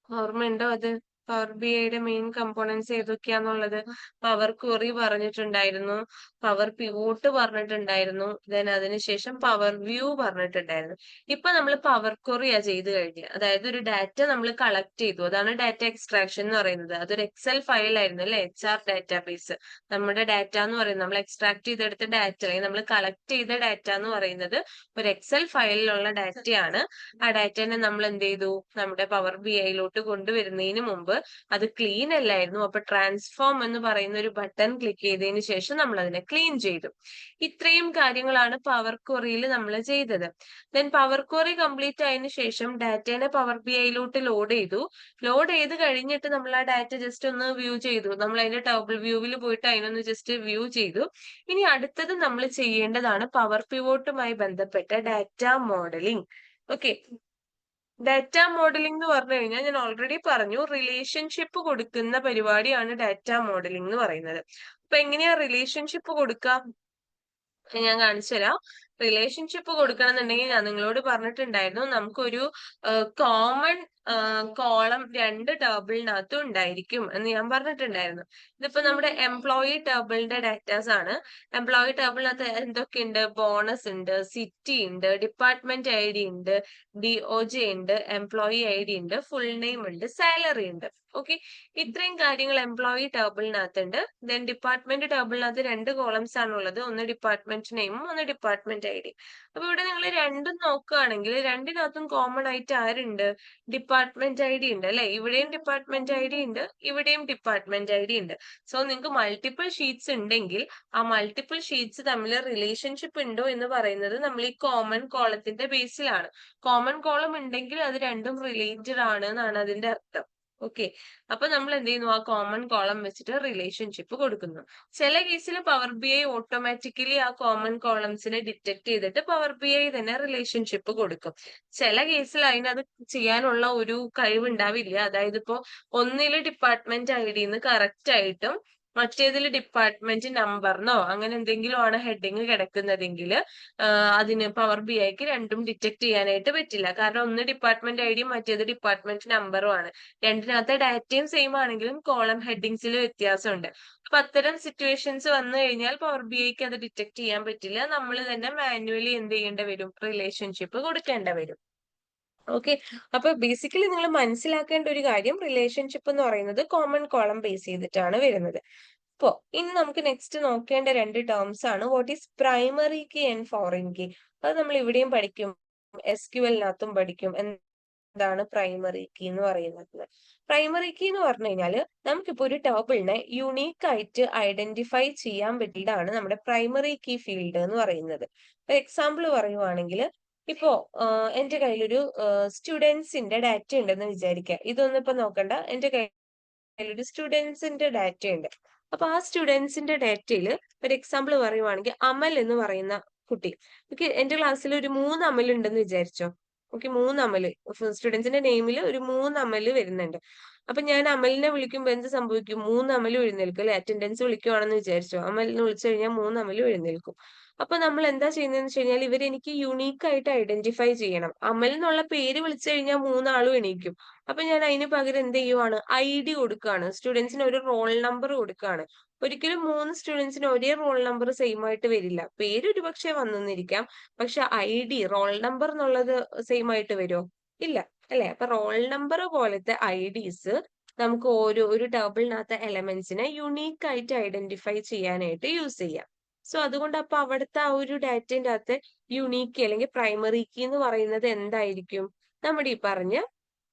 ഓർമ്മയുണ്ടോ അത്? പവർ ബി ഐയുടെ മെയിൻ കമ്പോണൻസ് ഏതൊക്കെയാന്നുള്ളത് പവർ ക്വറി പറഞ്ഞിട്ടുണ്ടായിരുന്നു, പവർ പിവോട്ട് പറഞ്ഞിട്ടുണ്ടായിരുന്നു, ദെൻ അതിനുശേഷം പവർ വ്യൂ പറഞ്ഞിട്ടുണ്ടായിരുന്നു. ഇപ്പൊ നമ്മൾ പവർ ക്വറിയാ ചെയ്ത് കഴിഞ്ഞ്, അതായത് ഒരു ഡാറ്റ നമ്മൾ കളക്ട് ചെയ്തു, അതാണ് ഡാറ്റ എക്സ്ട്രാക്ഷൻ എന്ന് പറയുന്നത്. അതൊരു എക്സൽ ഫയൽ ആയിരുന്നു അല്ലെ, HR ഡാറ്റാബേസ്. നമ്മുടെ ഡാറ്റ എന്ന് പറയുന്നത് നമ്മൾ എക്സ്ട്രാക്ട് ചെയ്തെടുത്ത ഡാറ്റ, അല്ലെങ്കിൽ നമ്മൾ കളക്ട് ചെയ്ത ഡാറ്റ എന്ന് പറയുന്നത് ഒരു എക്സൽ ഫയലിലുള്ള ഡാറ്റയാണ്. ആ ഡാറ്റനെ നമ്മൾ എന്ത് ചെയ്തു, നമ്മുടെ പവർ ബി ഐയിലോട്ട് കൊണ്ടുവരുന്നതിന് മുമ്പ് അത് ക്ലീൻ അല്ലായിരുന്നു. അപ്പൊ ട്രാൻസ്ഫോം എന്ന് പറയുന്ന ഒരു ബട്ടൺ ക്ലിക്ക് ചെയ്തതിന് ശേഷം നമ്മൾ അതിനെ ക്ലീൻ ചെയ്തു. ഇത്രയും കാര്യങ്ങളാണ് പവർ ക്വറിയിൽ നമ്മൾ ചെയ്തത്. ദെൻ പവർ ക്വറി കംപ്ലീറ്റ് ആയതിനു ശേഷം ഡാറ്റേനെ പവർ ബി ഐയിലോട്ട് ലോഡ് ചെയ്തു. ലോഡ് ചെയ്ത് കഴിഞ്ഞിട്ട് നമ്മൾ ആ ഡാറ്റ ജസ്റ്റ് ഒന്ന് വ്യൂ ചെയ്തു, നമ്മൾ അതിന്റെ ടേബിൾ വ്യൂവിൽ പോയിട്ട് അതിനൊന്ന് ജസ്റ്റ് വ്യൂ ചെയ്തു. ഇനി അടുത്തത് നമ്മൾ ചെയ്യേണ്ടതാണ് പവർ പിവോട്ടുമായി ബന്ധപ്പെട്ട data modelling. Okay. Data modelling എന്ന് പറഞ്ഞു കഴിഞ്ഞാൽ ഞാൻ ഓൾറെഡി പറഞ്ഞു, റിലേഷൻഷിപ്പ് കൊടുക്കുന്ന പരിപാടിയാണ് ഡാറ്റ മോഡലിംഗ് എന്ന് പറയുന്നത്. അപ്പൊ എങ്ങനെയാ റിലേഷൻഷിപ്പ് കൊടുക്കാം, ഞാൻ കാണിച്ചു തരാം. റിലേഷൻഷിപ്പ് കൊടുക്കണം എന്നുണ്ടെങ്കിൽ ഞാൻ നിങ്ങളോട് പറഞ്ഞിട്ടുണ്ടായിരുന്നു, നമുക്കൊരു കോമൺ കോളം രണ്ട് ടേബിളിനകത്തും ഉണ്ടായിരിക്കും എന്ന് ഞാൻ പറഞ്ഞിട്ടുണ്ടായിരുന്നു. ഇതിപ്പോ നമ്മുടെ എംപ്ലോയി ടേബിളിന്റെ ഡാറ്റാസ് ആണ്. എംപ്ലോയി ടേബിളിനകത്ത് എന്തൊക്കെയുണ്ട്, ബോണസ് ഉണ്ട്, സിറ്റി ഉണ്ട്, ഡിപ്പാർട്ട്മെന്റ് ID ഉണ്ട്, DOJ ഉണ്ട്, എംപ്ലോയി ID ഉണ്ട്, ഫുൾ നെയിം ഉണ്ട്, സാലറി ഉണ്ട്. ഓക്കെ. ഇത്രയും കാര്യങ്ങൾ എംപ്ലോയി ടേബിളിനകത്തുണ്ട്. ദെൻ ഡിപ്പാർട്ട്മെന്റ് ടേബിളിനകത്ത് രണ്ട് കോളംസ് ആണുള്ളത്, ഒന്ന് ഡിപ്പാർട്ട്മെന്റ് നെയിമും ഒന്ന് ഡിപ്പാർട്ട്മെന്റ് ഐ ഡി. അപ്പൊ ഇവിടെ നിങ്ങൾ രണ്ടും നോക്കുകയാണെങ്കിൽ രണ്ടിനകത്തും കോമൺ ആയിട്ട് ആരുണ്ട്? ഡിപ്പാർട്ട്മെന്റ് ഐ ഡി ഉണ്ട് അല്ലെ? ഇവിടെയും ഡിപ്പാർട്ട്മെന്റ് ഐ ഡി ഉണ്ട്, ഇവിടെയും ഡിപ്പാർട്ട്മെന്റ് ഐ ഡി ഉണ്ട്. സോ നിങ്ങൾക്ക് മൾട്ടിപ്പിൾ ഷീറ്റ്സ് ഉണ്ടെങ്കിൽ ആ മൾട്ടിപ്പിൾ ഷീറ്റ്സ് തമ്മിൽ റിലേഷൻഷിപ്പ് ഉണ്ടോ എന്ന് പറയുന്നത് നമ്മൾ ഈ കോമൺ കോളത്തിന്റെ ബേസിലാണ്. കോമൺ കോളം ഉണ്ടെങ്കിൽ അത് രണ്ടും റിലേറ്റഡ് ആണ് എന്നാണ് അതിന്റെ അർത്ഥം. ഓക്കെ, അപ്പൊ നമ്മൾ എന്ത് ചെയ്യുന്നു? ആ കോമൺ കോളം വെച്ചിട്ട് റിലേഷൻഷിപ്പ് കൊടുക്കുന്നു. ചില കേസിൽ പവർ ബി ഐ ഓട്ടോമാറ്റിക്കലി ആ കോമൺ കോളംസിനെ ഡിറ്റക്ട് ചെയ്തിട്ട് പവർ ബി ഐ തന്നെ റിലേഷൻഷിപ്പ് കൊടുക്കും. ചില കേസിൽ അതിനത് ചെയ്യാനുള്ള ഒരു കഴിവുണ്ടാവില്ല. അതായത് ഇപ്പോ ഒന്നില് ഡിപ്പാർട്ട്മെന്റ് ഐ ഡിന്ന് കറക്റ്റ് ആയിട്ടും മറ്റേതിൽ ഡിപ്പാർട്ട്മെന്റ് നമ്പറിനോ അങ്ങനെ എന്തെങ്കിലും ആണ് ഹെഡിങ് കിടക്കുന്നതെങ്കിൽ അതിന് പവർ ബി ഐക്ക് രണ്ടും ഡിറ്റക്ട് ചെയ്യാനായിട്ട് പറ്റില്ല. കാരണം ഒന്ന് ഡിപ്പാർട്ട്മെന്റ് ഐ ഡിയും മറ്റേത് ഡിപ്പാർട്ട്മെന്റ് നമ്പറും ആണ്. രണ്ടിനകത്തെ ഡാറ്റയും സെയിം ആണെങ്കിലും കോളം ഹെഡിങ്സിൽ വ്യത്യാസമുണ്ട്. അപ്പൊ അത്തരം സിറ്റുവേഷൻസ് വന്നു കഴിഞ്ഞാൽ പവർ ബി ഐക്ക് അത് ഡിറ്റക്ട് ചെയ്യാൻ പറ്റില്ല. നമ്മൾ തന്നെ മാനുവലി എന്ത് ചെയ്യേണ്ടി വരും? റിലേഷൻഷിപ്പ് കൊടുക്കേണ്ടി വരും. ഓക്കെ, അപ്പൊ ബേസിക്കലി നിങ്ങൾ മനസ്സിലാക്കേണ്ട ഒരു കാര്യം റിലേഷൻഷിപ്പ് എന്ന് പറയുന്നത് കോമൺ കോളം ബേസ് ചെയ്തിട്ടാണ് വരുന്നത്. അപ്പോ ഇനി നമുക്ക് നെക്സ്റ്റ് നോക്കേണ്ട രണ്ട് ടേംസ് ആണ് what is primary key and foreign key. അത് നമ്മൾ ഇവിടെയും പഠിക്കും, SQL-നകത്തും പഠിക്കും. എന്താണ് പ്രൈമറി കീ എന്ന് പറയുന്നത്? പ്രൈമറി കീ എന്ന് പറഞ്ഞു കഴിഞ്ഞാല് നമുക്കിപ്പോ ഒരു ടേബിളിനെ യുണീക്ക് ആയിട്ട് ഐഡന്റിഫൈ ചെയ്യാൻ പറ്റിയതാണ് നമ്മുടെ പ്രൈമറി കീ ഫീൽഡ് എന്ന് പറയുന്നത്. ഒരു എക്സാമ്പിൾ പറയുവാണെങ്കിൽ ഇപ്പോ എന്റെ കയ്യിലൊരു സ്റ്റുഡൻസിന്റെ ഡാറ്റ ഉണ്ടെന്ന് വിചാരിക്കുക. ഇതൊന്നും ഇപ്പൊ നോക്കണ്ട, എന്റെ കയ്യിലൊരു സ്റ്റുഡൻസിന്റെ ഡാറ്റ ഉണ്ട്. അപ്പൊ ആ സ്റ്റുഡൻസിന്റെ ഡാറ്റയിൽ ഒരു എക്സാമ്പിൾ പറയുവാണെങ്കിൽ അമൽ എന്ന് പറയുന്ന കുട്ടി. ഓക്കെ, എന്റെ ക്ലാസ്സിൽ ഒരു 3 അമൽ ഉണ്ടെന്ന് വിചാരിച്ചോ. ഓക്കെ, 3 അമല് സ്റ്റുഡൻസിന്റെ നെയിമിൽ ഒരു 3 അമല് വരുന്നുണ്ട്. അപ്പൊ ഞാൻ അമലിനെ വിളിക്കുമ്പോ എന്ത് സംഭവിക്കും? 3 അമലും എഴുന്നേൽക്കും അല്ലെ? അറ്റൻഡൻസ് വിളിക്കുവാണെന്ന് വിചാരിച്ചോ, അമലിനെ വിളിച്ചു കഴിഞ്ഞാൽ 3 അമലും എഴുന്നേൽക്കും. അപ്പൊ നമ്മൾ എന്താ ചെയ്യുന്നതെന്ന് വെച്ച് കഴിഞ്ഞാൽ ഇവരെനിക്ക് യുണീക്ക് ആയിട്ട് ഐഡന്റിഫൈ ചെയ്യണം. അമൽ എന്നുള്ള പേര് വിളിച്ചു കഴിഞ്ഞാൽ 3 ആളും എണീക്കും. അപ്പൊ ഞാൻ അതിന് പകരം എന്ത് ചെയ്യുവാണ്? ID കൊടുക്കുകയാണ്, സ്റ്റുഡൻസിന് ഒരു റോൾ നമ്പർ കൊടുക്കുകയാണ്. ഒരിക്കലും 3 സ്റ്റുഡൻസിന് ഒരേ റോൾ നമ്പർ സെയിം ആയിട്ട് വരില്ല. പേര് ഒരുപക്ഷെ വന്നെന്നിരിക്കാം, പക്ഷെ ID റോൾ നമ്പർ എന്നുള്ളത് സെയിം ആയിട്ട് വരുമോ? ഇല്ല അല്ലെ? അപ്പൊ റോൾ നമ്പർ പോലത്തെ IDs നമുക്ക് ഒരു ടേബിളിനകത്തെ എലമെന്റ്സിനെ യുണീക്ക് ആയിട്ട് ഐഡന്റിഫൈ ചെയ്യാനായിട്ട് യൂസ് ചെയ്യാം. സോ അതുകൊണ്ട് അപ്പൊ അവിടുത്തെ ആ ഒരു ഡാറ്റന്റെ അകത്ത് യുണീക്ക് അല്ലെങ്കിൽ പ്രൈമറി കീ എന്ന് പറയുന്നത് എന്തായിരിക്കും? നമ്മുടെ ഈ പറഞ്ഞ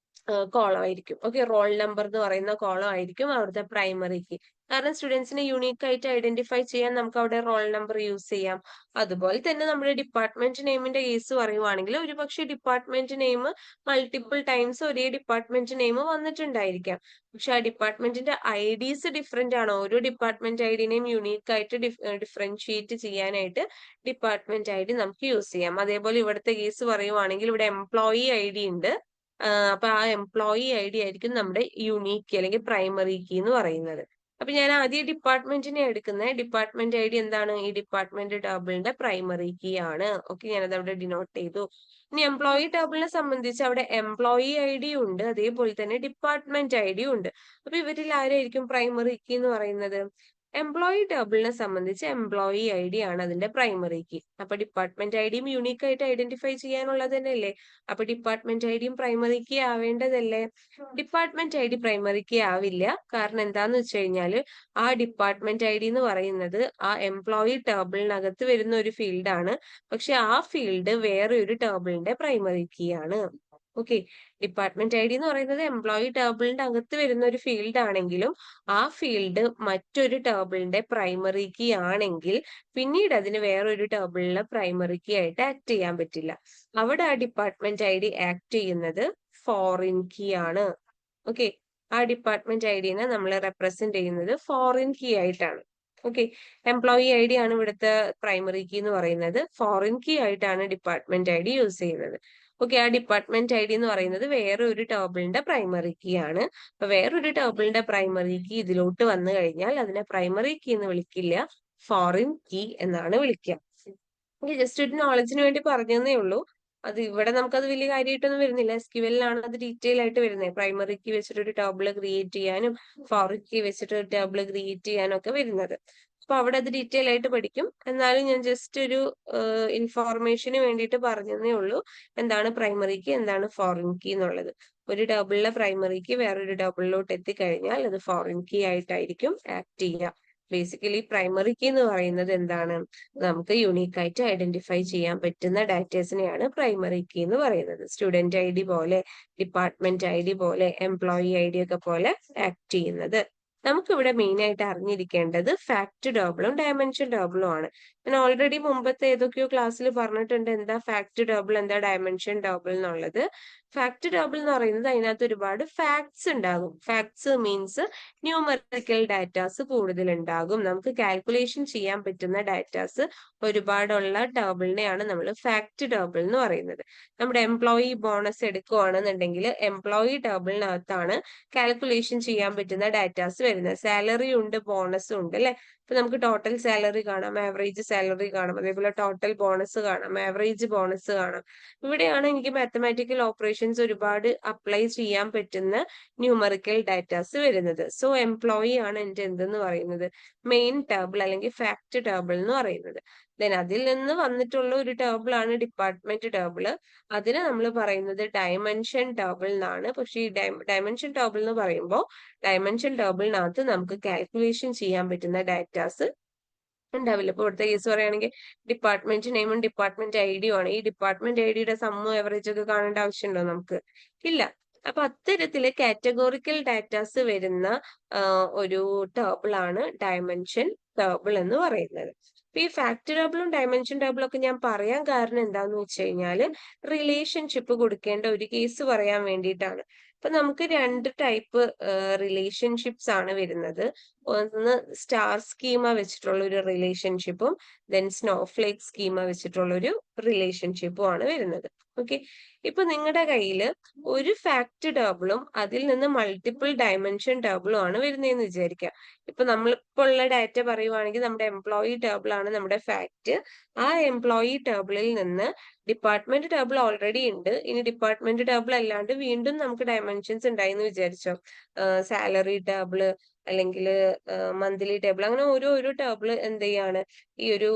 കോളം ആയിരിക്കും. ഓക്കെ, റോൾ നമ്പർ എന്ന് പറയുന്ന കോളം ആയിരിക്കും അവിടുത്തെ പ്രൈമറി കീ. കാരണം സ്റ്റുഡൻസിനെ യുണീക്ക് ആയിട്ട് ഐഡന്റിഫൈ ചെയ്യാൻ നമുക്ക് അവിടെ റോൾ നമ്പർ യൂസ് ചെയ്യാം. അതുപോലെ തന്നെ നമ്മുടെ ഡിപ്പാർട്ട്മെന്റ് നെയിമിന്റെ കേസ് പറയുവാണെങ്കിൽ ഒരുപക്ഷെ ഡിപ്പാർട്ട്മെന്റ് നെയിം മൾട്ടിപ്പിൾ ടൈംസ് ഒരേ ഡിപ്പാർട്ട്മെന്റ് നെയിം വന്നിട്ടുണ്ടായിരിക്കാം. പക്ഷെ ആ ഡിപ്പാർട്ട്മെന്റിന്റെ IDs ഡിഫറെന്റ് ആണ്. ഓരോ ഡിപ്പാർട്ട്മെന്റ് ഐഡിനെയും യുണീക്ക് ആയിട്ട് ഡിഫറൻഷിയേറ്റ് ചെയ്യാനായിട്ട് ഡിപ്പാർട്ട്മെന്റ് ID നമുക്ക് യൂസ് ചെയ്യാം. അതേപോലെ ഇവിടുത്തെ കേസ് പറയുവാണെങ്കിൽ ഇവിടെ എംപ്ലോയി ID ഉണ്ട്. അപ്പൊ ആ എംപ്ലോയി ID ആയിരിക്കും നമ്മുടെ യുണീക്ക് അല്ലെങ്കിൽ പ്രൈമറി കീ എന്ന് പറയുന്നത്. അപ്പൊ ഞാൻ ആദ്യം ഡിപ്പാർട്ട്മെന്റിനെ എടുക്കുന്നത്. ഡിപ്പാർട്ട്മെന്റ് ID എന്താണ്? ഈ ഡിപ്പാർട്ട്മെന്റ് ടേബിളിന്റെ പ്രൈമറി കീ ആണ്. ഓക്കെ, ഞാനത് അവിടെ ഡിനോട്ട് ചെയ്തു. ഇനി എംപ്ലോയി ടേബിളിനെ സംബന്ധിച്ച് അവിടെ എംപ്ലോയി ID ഉണ്ട്, അതേപോലെ തന്നെ ഡിപ്പാർട്ട്മെന്റ് ID ഉണ്ട്. അപ്പൊ ഇവരിൽ ആരായിരിക്കും പ്രൈമറി കീ എന്ന് പറയുന്നത്? എംപ്ലോയി ടേബിളിനെ സംബന്ധിച്ച് എംപ്ലോയി ID ആണ് അതിന്റെ പ്രൈമറി കീ. അപ്പൊ ഡിപ്പാർട്ട്മെന്റ് ഐഡിയും യുണീക്ക് ആയിട്ട് ഐഡന്റിഫൈ ചെയ്യാനുള്ളത് തന്നെയല്ലേ? അപ്പൊ ഡിപ്പാർട്ട്മെന്റ് ഐഡിയും പ്രൈമറി കീ ആവേണ്ടതല്ലേ? ഡിപ്പാർട്ട്മെന്റ് ID പ്രൈമറി കീ ആവില്ല. കാരണം എന്താന്ന് വെച്ച് കഴിഞ്ഞാല് ആ ഡിപ്പാർട്ട്മെന്റ് ID എന്ന് പറയുന്നത് ആ എംപ്ലോയി ടേബിളിനകത്ത് വരുന്ന ഒരു ഫീൽഡ് ആണ്. പക്ഷെ ആ ഫീൽഡ് വേറെ ഒരു ടേബിളിന്റെ പ്രൈമറി കീ ആണ്. ഓക്കെ, ഡിപ്പാർട്ട്മെന്റ് ID എന്ന് പറയുന്നത് എംപ്ലോയി ടേബിളിന്റെ അകത്ത് വരുന്ന ഒരു ഫീൽഡ് ആണെങ്കിലും ആ ഫീൽഡ് മറ്റൊരു ടേബിളിന്റെ പ്രൈമറി കീ ആണെങ്കിൽ പിന്നീട് അതിന് വേറൊരു ടേബിളിലെ പ്രൈമറി കീ ആയിട്ട് ആക്ട് ചെയ്യാൻ പറ്റില്ല. അവിടെ ആ ഡിപ്പാർട്ട്മെന്റ് ID ആക്ട് ചെയ്യുന്നത് ഫോറിൻ കീ ആണ്. ഓക്കെ, ആ ഡിപ്പാർട്ട്മെന്റ് ഐഡിനെ നമ്മൾ റെപ്രസെന്റ് ചെയ്യുന്നത് ഫോറിൻ കീ ആയിട്ടാണ്. ഓക്കെ, എംപ്ലോയി ID ആണ് ഇവിടുത്തെ പ്രൈമറി കീ എന്ന് പറയുന്നത്. ഫോറിൻ കീ ആയിട്ടാണ് ഡിപ്പാർട്ട്മെന്റ് ID യൂസ് ചെയ്യുന്നത്. ഓക്കെ, ആ ഡിപ്പാർട്ട്മെന്റ് ID എന്ന് പറയുന്നത് വേറെ ഒരു ടേബിളിന്റെ പ്രൈമറി കീ ആണ്. അപ്പൊ വേറൊരു ടേബിളിന്റെ പ്രൈമറി കീ ഇതിലോട്ട് വന്നു കഴിഞ്ഞാൽ അതിനെ പ്രൈമറി കീ എന്ന് വിളിക്കില്ല, ഫോറിൻ കീ എന്നാണ് വിളിക്കുക. ജസ്റ്റ് ഒരു നോളജിന് വേണ്ടി പറഞ്ഞതേ ഉള്ളൂ. അത് ഇവിടെ നമുക്കത് വലിയ കാര്യമായിട്ടൊന്നും വരുന്നില്ല. SQL-ലാണ് അത് ഡീറ്റെയിൽ ആയിട്ട് വരുന്നത്. പ്രൈമറി കീ വെച്ചിട്ട് ഒരു ടേബിൾ ക്രിയേറ്റ് ചെയ്യാനും ഫോറിൻ കീ വെച്ചിട്ട് ഒരു ടേബിൾ ക്രിയേറ്റ് ചെയ്യാനും ഒക്കെ വരുന്നത്. അപ്പൊ അവിടെ അത് ഡീറ്റെയിൽ ആയിട്ട് പഠിക്കും. എന്നാലും ഞാൻ ജസ്റ്റ് ഒരു ഇൻഫോർമേഷന് വേണ്ടിയിട്ട് പറഞ്ഞതേ ഉള്ളൂ. എന്താണ് പ്രൈമറി കീ, എന്താണ് ഫോറിൻ കീ എന്നുള്ളത്. ഒരു ടേബിളിലെ പ്രൈമറി കീ വേറൊരു ടേബിളിലോട്ട് എത്തിക്കഴിഞ്ഞാൽ അത് ഫോറിൻ കീ ആയിട്ടായിരിക്കും ആക്ട് ചെയ്യുക. ബേസിക്കലി പ്രൈമറി കീ എന്ന് പറയുന്നത് എന്താണ്? നമുക്ക് യുണീക്ക് ആയിട്ട് ഐഡന്റിഫൈ ചെയ്യാൻ പറ്റുന്ന ഡാറ്റേഴ്സിനെയാണ് പ്രൈമറി കീ എന്ന് പറയുന്നത്. സ്റ്റുഡന്റ് ID പോലെ, ഡിപ്പാർട്ട്മെന്റ് ID പോലെ, എംപ്ലോയി ID ഒക്കെ പോലെ ആക്ട് ചെയ്യുന്നത്. നമുക്കിവിടെ മെയിൻ ആയിട്ട് അറിഞ്ഞിരിക്കേണ്ടത് ഫാക്ട് ടേബിളും ഡയമെൻഷൻ ടേബിളും ആണ്. ഞാൻ ഓൾറെഡി മുമ്പത്തെ ഏതൊക്കെയോ ക്ലാസ്സിൽ പറഞ്ഞിട്ടുണ്ട് എന്താ ഫാക്ട് ടേബിൾ, എന്താ ഡയമെൻഷൻ ടേബിൾ എന്നുള്ളത്. ഫാക്ട് ടേബിൾ എന്ന് പറയുന്നത് അതിനകത്ത് ഒരുപാട് ഫാക്ട്സ് ഉണ്ടാകും. ഫാക്ട്സ് മീൻസ് ന്യൂമറിക്കൽ ഡാറ്റാസ് കൂടുതൽ ഉണ്ടാകും. നമുക്ക് കാൽക്കുലേഷൻ ചെയ്യാൻ പറ്റുന്ന ഡാറ്റാസ് ഒരുപാടുള്ള ടേബിളിനെയാണ് നമ്മൾ ഫാക്ട് ടേബിൾ എന്ന് പറയുന്നത്. നമ്മുടെ എംപ്ലോയി ബോണസ് എടുക്കുകയാണെന്നുണ്ടെങ്കിൽ എംപ്ലോയി ടേബിളിനകത്താണ് കാൽക്കുലേഷൻ ചെയ്യാൻ പറ്റുന്ന ഡാറ്റാസ് വരുന്നത്. സാലറി ഉണ്ട്, ബോണസും ഉണ്ട് അല്ലെ. ഇപ്പൊ നമുക്ക് ടോട്ടൽ സാലറി കാണാം, ആവറേജ് സാലറി കാണാം, അതേപോലെ ടോട്ടൽ ബോണസ് കാണാം, ആവറേജ് ബോണസ് കാണാം. ഇവിടെയാണ് എനിക്ക് മാത്തമാറ്റിക്കൽ ഓപ്പറേഷൻസ് ഒരുപാട് അപ്ലൈ ചെയ്യാൻ പറ്റുന്ന ന്യൂമറിക്കൽ ഡാറ്റാസ് വരുന്നത്. സോ എംപ്ലോയി ആണ് എന്റെ എന്തെന്ന് പറയുന്നത് മെയിൻ ടേബിൾ അല്ലെങ്കിൽ ഫാക്ട് ടേബിൾ എന്ന് പറയുന്നത്. ദെൻ അതിൽ നിന്ന് വന്നിട്ടുള്ള ഒരു ടേബിൾ ആണ് ഡിപ്പാർട്ട്മെന്റ് ടേബിൾ. അതിന് നമ്മൾ പറയുന്നത് ഡയമെൻഷൻ ടേബിൾ എന്നാണ്. പക്ഷേ ഈ ഡയമെൻഷൻ ടേബിൾ എന്ന് പറയുമ്പോൾ ഡയമെൻഷൻ ടേബിളിനകത്ത് നമുക്ക് കാൽക്കുലേഷൻ ചെയ്യാൻ പറ്റുന്ന ഡാറ്റാസ് ഉണ്ടാവില്ല. ഇപ്പൊ ഇവിടുത്തെ കേസ് പറയുകയാണെങ്കിൽ ഡിപ്പാർട്ട്മെന്റ് നെയിമും ഡിപ്പാർട്ട്മെന്റ് ഐഡിയും ആണ്. ഈ ഡിപ്പാർട്ട്മെന്റ് ഐഡിയുടെ സമ്മും ആവറേജ് ഒക്കെ കാണേണ്ട ആവശ്യമുണ്ടോ നമുക്ക്? ഇല്ല. അപ്പൊ അത്തരത്തില് കാറ്റഗോറിക്കൽ ഡാറ്റാസ് വരുന്ന ഒരു ടേബിൾ ആണ് ഡയമെൻഷൻ ടേബിൾ എന്ന് പറയുന്നത്. അപ്പൊ ഈ ഫാക്ട് ടേബിളും ഡയമെൻഷൻ ടേബിളും ഒക്കെ ഞാൻ പറയാൻ കാരണം എന്താന്ന് വെച്ച് കഴിഞ്ഞാല് റിലേഷൻഷിപ്പ് കൊടുക്കേണ്ട ഒരു കേസ് പറയാൻ വേണ്ടിയിട്ടാണ്. അപ്പൊ നമുക്ക് രണ്ട് ടൈപ്പ് റിലേഷൻഷിപ്സ് ആണ് വരുന്നത്. ഒന്ന് സ്റ്റാർ സ്കീമ വെച്ചിട്ടുള്ള ഒരു റിലേഷൻഷിപ്പും ദെൻ സ്നോഫ്ലേക്ക് സ്കീമ വെച്ചിട്ടുള്ള ഒരു റിലേഷൻഷിപ്പും ആണ് വരുന്നത്. ഓക്കെ, ഇപ്പൊ നിങ്ങളുടെ കയ്യിൽ ഒരു ഫാക്ട് ടേബിളും അതിൽ നിന്ന് മൾട്ടിപ്പിൾ ഡയമെൻഷൻ ടേബിളും ആണ് വരുന്നതെന്ന് വിചാരിക്കുക. ഇപ്പൊ നമ്മളിപ്പോ ഉള്ള ഡാറ്റ പറയുവാണെങ്കിൽ നമ്മുടെ എംപ്ലോയി ടേബിൾ ആണ് നമ്മുടെ ഫാക്ട്. ആ എംപ്ലോയി ടേബിളിൽ നിന്ന് ഡിപ്പാർട്ട്മെന്റ് ടേബിൾ ഓൾറെഡി ഉണ്ട്. ഇനി ഡിപ്പാർട്ട്മെന്റ് ടേബിൾ അല്ലാണ്ട് വീണ്ടും നമുക്ക് ഡയമെൻഷൻസ് ഉണ്ടായിന്ന് വിചാരിച്ചോ. സാലറി ടേബിള് അല്ലെങ്കിൽ മന്ത്ലി ടേബിൾ, അങ്ങനെ ഓരോ ടേബിൾ എന്ത് ചെയ്യാണ് ഈ ഒരു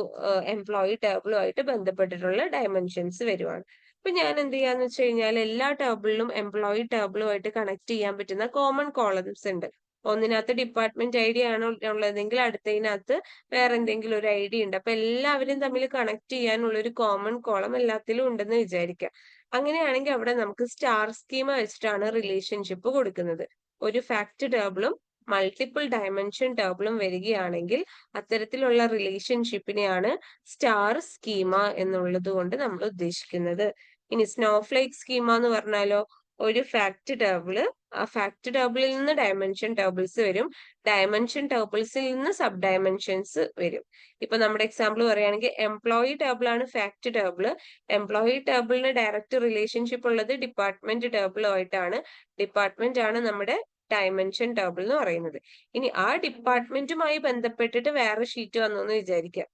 എംപ്ലോയി ടേബിളുമായിട്ട് ബന്ധപ്പെട്ടിട്ടുള്ള ഡയമെൻഷൻസ് വരുവാണ്. അപ്പൊ ഞാൻ എന്ത് ചെയ്യാന്ന് വെച്ച് കഴിഞ്ഞാൽ എല്ലാ ടേബിളിലും എംപ്ലോയി ടേബിളുമായിട്ട് കണക്ട് ചെയ്യാൻ പറ്റുന്ന കോമൺ കോളംസ് ഉണ്ട്. ഒന്നിനകത്ത് ഡിപ്പാർട്ട്മെന്റ് ഐഡി ആണ് ഉള്ളതെങ്കിൽ അടുത്തതിനകത്ത് വേറെ എന്തെങ്കിലും ഒരു ഐഡി ഉണ്ട്. അപ്പൊ എല്ലാവരും തമ്മിൽ കണക്ട് ചെയ്യാനുള്ള ഒരു കോമൺ കോളം എല്ലാത്തിലും ഉണ്ടെന്ന് വിചാരിക്കാം. അങ്ങനെയാണെങ്കിൽ അവിടെ നമുക്ക് സ്റ്റാർ സ്കീമ വെച്ചിട്ടാണ് റിലേഷൻഷിപ്പ് കൊടുക്കുന്നത്. ഒരു ഫാക്ട് ടേബിളും മൾട്ടിപ്പിൾ ഡയമെൻഷൻ ടേബിളും വരികയാണെങ്കിൽ അത്തരത്തിലുള്ള റിലേഷൻഷിപ്പിനെയാണ് സ്റ്റാർ സ്കീമ എന്നുള്ളത് കൊണ്ട് നമ്മൾ ഉദ്ദേശിക്കുന്നത്. ഇനി സ്നോഫ്ലേക്ക് സ്കീമ എന്ന് പറഞ്ഞാലോ, ഒരു ഫാക്ട് ടേബിള്, ആ ഫാക്ട് ടേബിളിൽ നിന്ന് ഡയമെൻഷൻ ടേബിൾസ് വരും, ഡയമെൻഷൻ ടേബിൾസിൽ നിന്ന് സബ് ഡയമെൻഷൻസ് വരും. ഇപ്പൊ നമ്മുടെ എക്സാമ്പിൾ പറയുകയാണെങ്കിൽ എംപ്ലോയി ടേബിൾ ആണ് ഫാക്ട് ടേബിള്. എംപ്ലോയി ടേബിളിന് ഡയറക്റ്റ് റിലേഷൻഷിപ്പ് ഉള്ളത് ഡിപ്പാർട്ട്മെന്റ് ടേബിളുമായിട്ടാണ്. ഡിപ്പാർട്ട്മെന്റ് ആണ് നമ്മുടെ ഡയമെൻഷൻ ടേബിൾ എന്ന് പറയുന്നത്. ഇനി ആ ഡിപ്പാർട്ട്മെന്റുമായി ബന്ധപ്പെട്ടിട്ട് വേറെ ഷീറ്റ് വന്നു എന്ന് വിചാരിക്കാം.